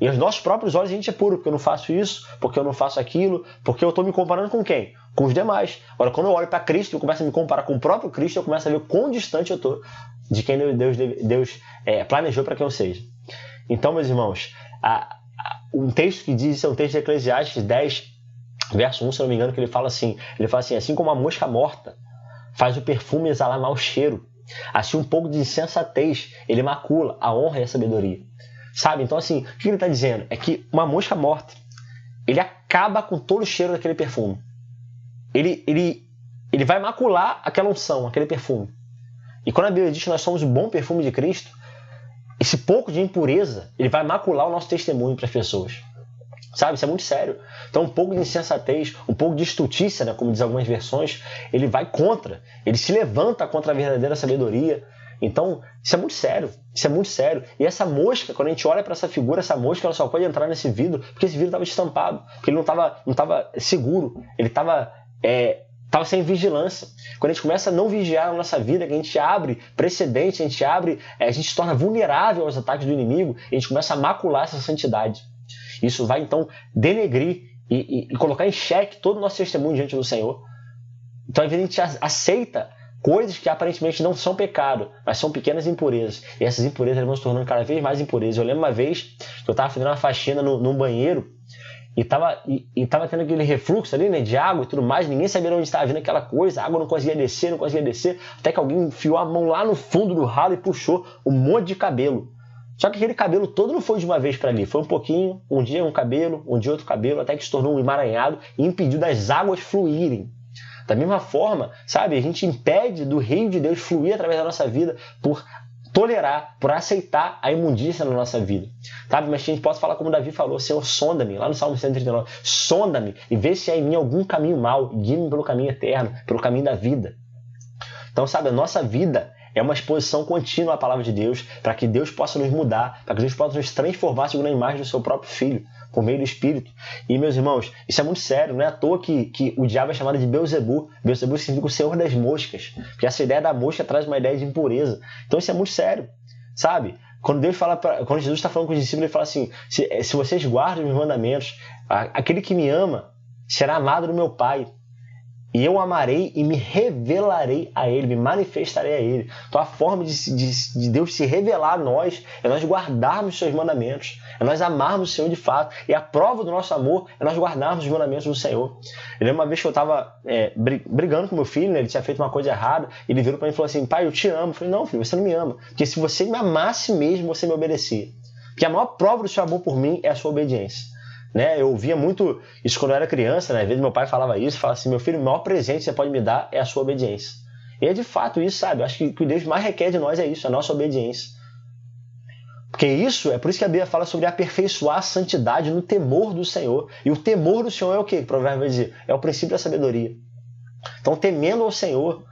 E aos nossos próprios olhos a gente é puro, porque eu não faço isso, porque eu não faço aquilo, porque eu estou me comparando com quem? Com os demais. Agora, quando eu olho para Cristo, eu começo a me comparar com o próprio Cristo, eu começo a ver quão distante eu estou de quem Deus planejou para que eu seja. Então, meus irmãos, um texto que diz, é um texto de Eclesiastes 10, verso 1, se não me engano, que ele fala assim, assim como a mosca morta faz o perfume exalar mau cheiro, assim um pouco de insensatez ele macula a honra e a sabedoria. Sabe? Então, assim, o que ele está dizendo? É que uma mosca morta, ele acaba com todo o cheiro daquele perfume. Ele vai macular aquela unção, aquele perfume. E quando a Bíblia diz que nós somos o bom perfume de Cristo, esse pouco de impureza, ele vai macular o nosso testemunho para as pessoas. Sabe? Isso é muito sério. Então, um pouco de insensatez, um pouco de estultícia, né, como diz algumas versões, ele vai contra, ele se levanta contra a verdadeira sabedoria. Então, isso é muito sério, isso é muito sério. E essa mosca, quando a gente olha para essa figura, essa mosca ela só pode entrar nesse vidro porque esse vidro estava estampado, porque ele não estava seguro, ele estava sem vigilância. Quando a gente começa a não vigiar a nossa vida, que a gente abre precedente, a gente se torna vulnerável aos ataques do inimigo, e a gente começa a macular essa santidade. Isso vai, então, denegrir e colocar em xeque todo o nosso testemunho diante do Senhor. Então, às vezes, a gente aceita coisas que aparentemente não são pecado, mas são pequenas impurezas. E essas impurezas vão se tornando cada vez mais impurezas. Eu lembro uma vez que eu estava fazendo uma faxina num banheiro e estava tendo aquele refluxo ali, né, de água e tudo mais. Ninguém sabia de onde estava vindo aquela coisa. A água não conseguia descer. Até que alguém enfiou a mão lá no fundo do ralo e puxou um monte de cabelo. Só que aquele cabelo todo não foi de uma vez para ali. Foi um pouquinho, um dia um cabelo, um dia outro cabelo, até que se tornou um emaranhado e impediu das águas fluírem. Da mesma forma, sabe, a gente impede do rio de Deus fluir através da nossa vida por tolerar, por aceitar a imundícia na nossa vida. Sabe? Mas a gente pode falar como Davi falou, Senhor, sonda-me, lá no Salmo 139, sonda-me e vê se há em mim algum caminho mau, guia-me pelo caminho eterno, pelo caminho da vida. Então, sabe, a nossa vida é uma exposição contínua à palavra de Deus, para que Deus possa nos mudar, para que Deus possa nos transformar segundo a imagem do seu próprio Filho, por meio do Espírito. E, meus irmãos, isso é muito sério, não é à toa que o diabo é chamado de Beelzebu. Beelzebu significa o Senhor das moscas, porque essa ideia da mosca traz uma ideia de impureza. Então isso é muito sério, sabe? Quando Jesus está falando com os discípulos, ele fala assim, se vocês guardam os meus mandamentos, aquele que me ama será amado do meu Pai. E eu amarei e me revelarei a Ele, me manifestarei a Ele. Então a forma de Deus se revelar a nós é nós guardarmos os seus mandamentos, é nós amarmos o Senhor de fato. E a prova do nosso amor é nós guardarmos os mandamentos do Senhor. Eu lembro uma vez que eu estava brigando com meu filho, né? Ele tinha feito uma coisa errada, ele virou para mim e falou assim, pai, eu te amo. Eu falei, não, filho, você não me ama. Porque se você me amasse mesmo, você me obedecia. Porque a maior prova do seu amor por mim é a sua obediência. Né? Eu ouvia muito isso quando eu era criança, né? Às vezes meu pai falava isso, falava assim, meu filho, o maior presente que você pode me dar é a sua obediência. E é de fato isso, sabe? Eu acho que o que Deus mais requer de nós é isso, a nossa obediência. Porque é por isso que a Bíblia fala sobre aperfeiçoar a santidade no temor do Senhor. E o temor do Senhor é o quê? O provérbio vai dizer, é o princípio da sabedoria. Então, temendo ao Senhor,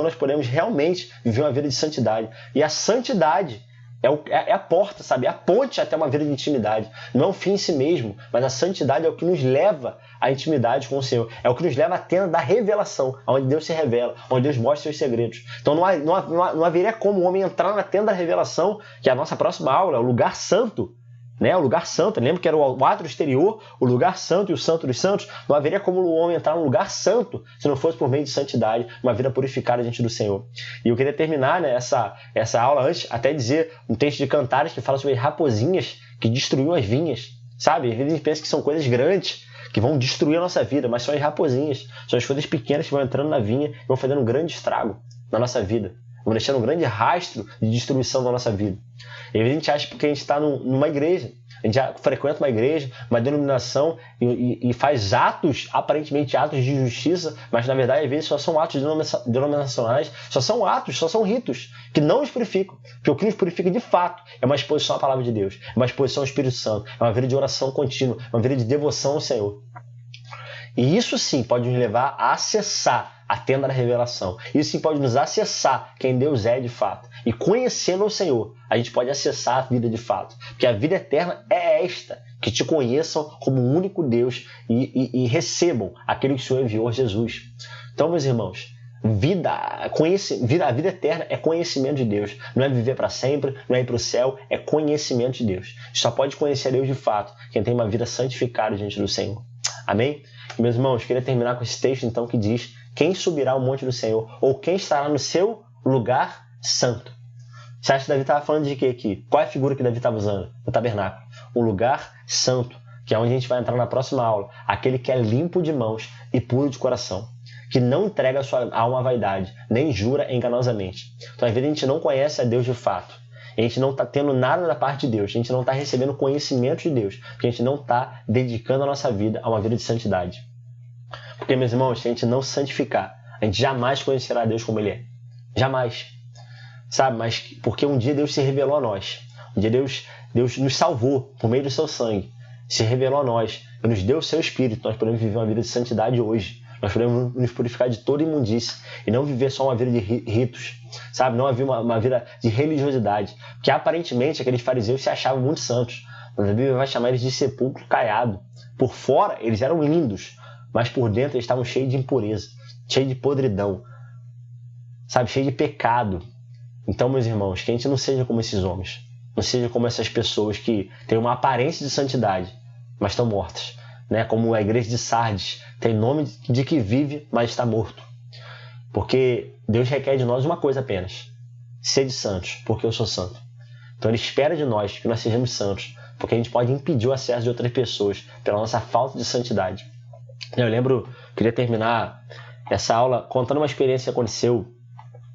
nós podemos realmente viver uma vida de santidade. E a santidade É a porta, sabe? É a ponte até uma vida de intimidade. Não é um fim em si mesmo, mas a santidade é o que nos leva à intimidade com o Senhor. É o que nos leva à tenda da revelação, onde Deus se revela, onde Deus mostra seus segredos. Então não haveria como o homem entrar na tenda da revelação, que é a nossa próxima aula, é o lugar santo. Né? O lugar santo, lembra que era o átrio exterior, o lugar santo e o santo dos santos? Não haveria como o homem entrar no lugar santo se não fosse por meio de santidade, uma vida purificada diante do Senhor. E eu queria terminar, né, essa aula antes, até dizer um texto de Cantares que fala sobre raposinhas que destruíam as vinhas. Sabe? Às vezes a gente pensa que são coisas grandes, que vão destruir a nossa vida, mas são as raposinhas, são as coisas pequenas que vão entrando na vinha e vão fazendo um grande estrago na nossa vida, vão deixando um grande rastro de destruição na nossa vida. E a gente acha porque a gente está numa igreja, a gente já frequenta uma igreja, uma denominação e faz aparentemente atos de justiça, mas na verdade às vezes só são atos denominacionais, só são ritos que não nos purificam. Porque o que nos purifica de fato é uma exposição à palavra de Deus, é uma exposição ao Espírito Santo, é uma vida de oração contínua, é uma vida de devoção ao Senhor. E isso sim pode nos levar a acessar a tenda da revelação. Isso sim pode nos acessar quem Deus é de fato. E conhecendo o Senhor, a gente pode acessar a vida de fato. Porque a vida eterna é esta, que te conheçam como o único Deus e recebam aquele que o Senhor enviou, Jesus. Então, meus irmãos, a vida eterna é conhecimento de Deus. Não é viver para sempre, não é ir para o céu, é conhecimento de Deus. Só pode conhecer a Deus de fato quem tem uma vida santificada diante do Senhor. Amém? E, meus irmãos, queria terminar com esse texto então que diz: quem subirá ao monte do Senhor? Ou quem estará no seu lugar santo? Você acha que Davi estava falando de quê aqui? Qual é a figura que Davi estava usando? O tabernáculo. Um lugar santo, que é onde a gente vai entrar na próxima aula. Aquele que é limpo de mãos e puro de coração, que não entrega a sua alma à vaidade, nem jura enganosamente. Então, às vezes, a gente não conhece a Deus de fato. A gente não está tendo nada da parte de Deus. A gente não está recebendo conhecimento de Deus. Porque a gente não está dedicando a nossa vida a uma vida de santidade. Porque, meus irmãos, se a gente não santificar, a gente jamais conhecerá Deus como Ele é. Jamais. Sabe? Mas porque um dia Deus se revelou a nós. Um dia Deus nos salvou por meio do seu sangue. Se revelou a nós. E nos deu o seu Espírito. Nós podemos viver uma vida de santidade hoje. Nós podemos nos purificar de toda imundície e não viver só uma vida de ritos, sabe? Não haver uma vida de religiosidade. Porque aparentemente aqueles fariseus se achavam muito santos. Mas a Bíblia vai chamar eles de sepulcro caiado. Por fora eles eram lindos, mas por dentro eles estavam cheios de impureza, cheios de podridão, sabe? Cheios de pecado. Então, meus irmãos, que a gente não seja como esses homens. Não seja como essas pessoas que têm uma aparência de santidade, mas estão mortas. Né? Como a igreja de Sardes, tem nome de que vive, mas está morto. Porque Deus requer de nós uma coisa apenas: sede santos, porque eu sou santo. Então Ele espera de nós que nós sejamos santos, porque a gente pode impedir o acesso de outras pessoas pela nossa falta de santidade. Eu lembro, queria terminar essa aula contando uma experiência que aconteceu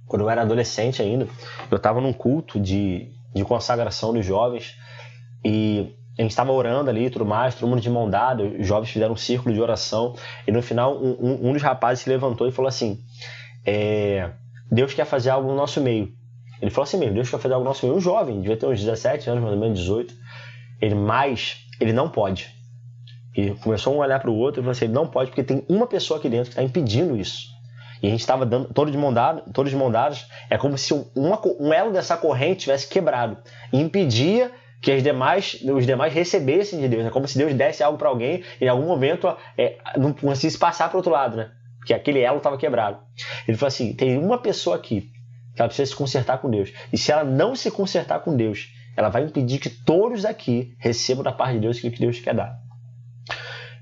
quando eu era adolescente ainda. Eu estava num culto de consagração dos jovens e a gente estava orando ali e tudo mais, todo mundo de mão dada, os jovens fizeram um círculo de oração e no final um dos rapazes se levantou e falou assim: Deus quer fazer algo no nosso meio. Ele falou assim mesmo: Deus quer fazer algo no nosso meio. Um jovem, devia ter uns 17 anos, mais ou menos 18. Mas ele não pode. E começou um a olhar para o outro e falou assim: ele não pode porque tem uma pessoa aqui dentro que está impedindo isso. E a gente estava dando todos de mão dadas, é como se um elo dessa corrente tivesse quebrado e impedia que os demais recebessem de Deus. É como se Deus desse algo para alguém e em algum momento não conseguisse passar para o outro lado, né? Porque aquele elo estava quebrado. Ele falou assim: tem uma pessoa aqui que ela precisa se consertar com Deus. E se ela não se consertar com Deus, ela vai impedir que todos aqui recebam da parte de Deus aquilo que Deus quer dar.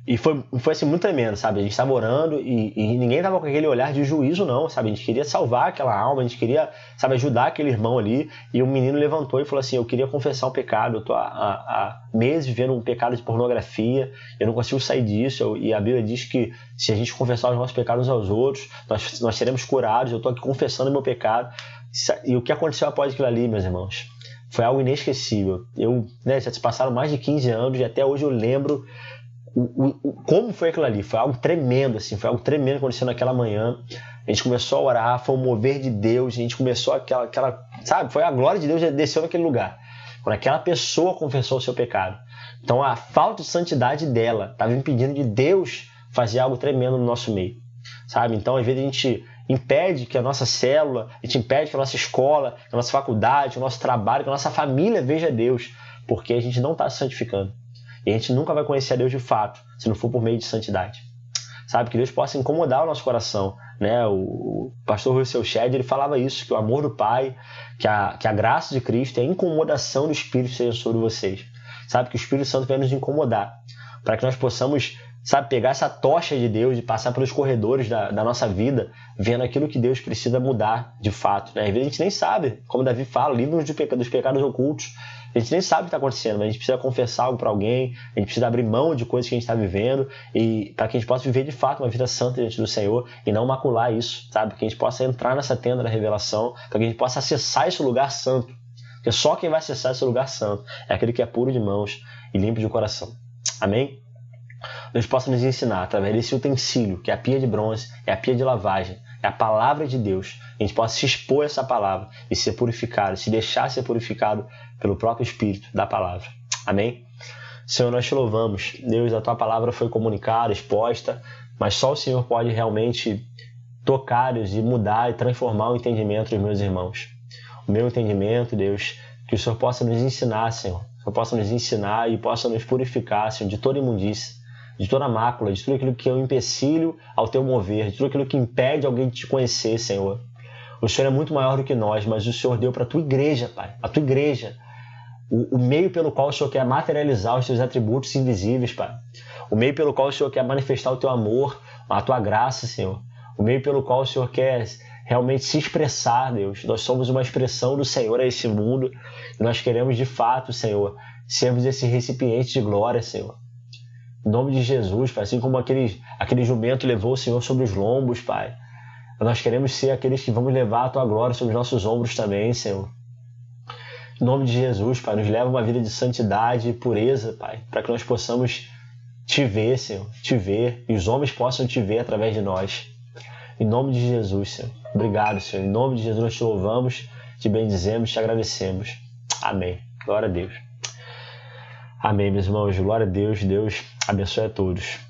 E foi assim muito tremendo, sabe? A gente estava orando e ninguém estava com aquele olhar de juízo, não, sabe? A gente queria salvar aquela alma, a gente queria, sabe, ajudar aquele irmão ali. E o menino levantou e falou assim: eu queria confessar um pecado, eu estou há meses vivendo um pecado de pornografia, eu não consigo sair disso. E a Bíblia diz que se a gente confessar os nossos pecados aos outros, nós seremos curados. Eu estou aqui confessando o meu pecado. E o que aconteceu após aquilo ali, meus irmãos, foi algo inesquecível. Já se passaram mais de 15 anos e até hoje eu lembro como foi aquilo ali. Foi algo tremendo, assim, foi algo tremendo que aconteceu naquela manhã. A gente começou a orar, foi um mover de Deus, a gente começou aquela sabe, foi a glória de Deus que desceu naquele lugar, quando aquela pessoa confessou o seu pecado. Então a falta de santidade dela estava impedindo de Deus fazer algo tremendo no nosso meio, sabe? Então às vezes a gente impede que a nossa célula, a gente impede que a nossa escola, que a nossa faculdade, que o nosso trabalho, que a nossa família veja Deus, porque a gente não está se santificando. E a gente nunca vai conhecer a Deus de fato, se não for por meio de santidade. Sabe, que Deus possa incomodar o nosso coração, né? O pastor Russell Shedd, ele falava isso, que o amor do Pai, que a graça de Cristo e a incomodação do Espírito seja sobre vocês. Sabe, que o Espírito Santo venha nos incomodar, para que nós possamos, sabe, pegar essa tocha de Deus e passar pelos corredores da nossa vida, vendo aquilo que Deus precisa mudar de fato, né? Às vezes a gente nem sabe, como Davi fala, livros dos pecados ocultos, a gente nem sabe o que está acontecendo, mas a gente precisa confessar algo para alguém, a gente precisa abrir mão de coisas que a gente está vivendo, e para que a gente possa viver de fato uma vida santa diante do Senhor e não macular isso, sabe? Que a gente possa entrar nessa tenda da revelação, para que a gente possa acessar esse lugar santo, porque só quem vai acessar esse lugar santo é aquele que é puro de mãos e limpo de coração. Amém? Deus possa nos ensinar através desse utensílio, que é a pia de bronze, é a pia de lavagem, é a palavra de Deus. A gente possa se expor a essa palavra e ser purificado, se deixar ser purificado pelo próprio Espírito da palavra. Amém? Senhor, nós te louvamos. Deus, a tua palavra foi comunicada, exposta, mas só o Senhor pode realmente tocar-os e mudar e transformar o entendimento dos meus irmãos. O meu entendimento, Deus, que o Senhor possa nos ensinar, Senhor. O Senhor possa nos ensinar e possa nos purificar, Senhor, de toda imundície, de toda mácula, de tudo aquilo que é um empecilho ao teu mover, de tudo aquilo que impede alguém de te conhecer, Senhor. O Senhor é muito maior do que nós, mas o Senhor deu para a tua igreja, Pai, a tua igreja, o meio pelo qual o Senhor quer materializar os teus atributos invisíveis, Pai. O meio pelo qual o Senhor quer manifestar o teu amor, a tua graça, Senhor. O meio pelo qual o Senhor quer realmente se expressar, Deus. Nós somos uma expressão do Senhor a esse mundo e nós queremos, de fato, Senhor, sermos esse recipiente de glória, Senhor. Em nome de Jesus, Pai, assim como aquele jumento levou o Senhor sobre os lombos, Pai. Nós queremos ser aqueles que vamos levar a tua glória sobre os nossos ombros também, Senhor. Em nome de Jesus, Pai, nos leva uma vida de santidade e pureza, Pai, para que nós possamos te ver, Senhor, te ver, e os homens possam te ver através de nós. Em nome de Jesus, Senhor. Obrigado, Senhor. Em nome de Jesus nós te louvamos, te bendizemos, te agradecemos. Amém. Glória a Deus. Amém, meus irmãos. Glória a Deus. Deus abençoe a todos.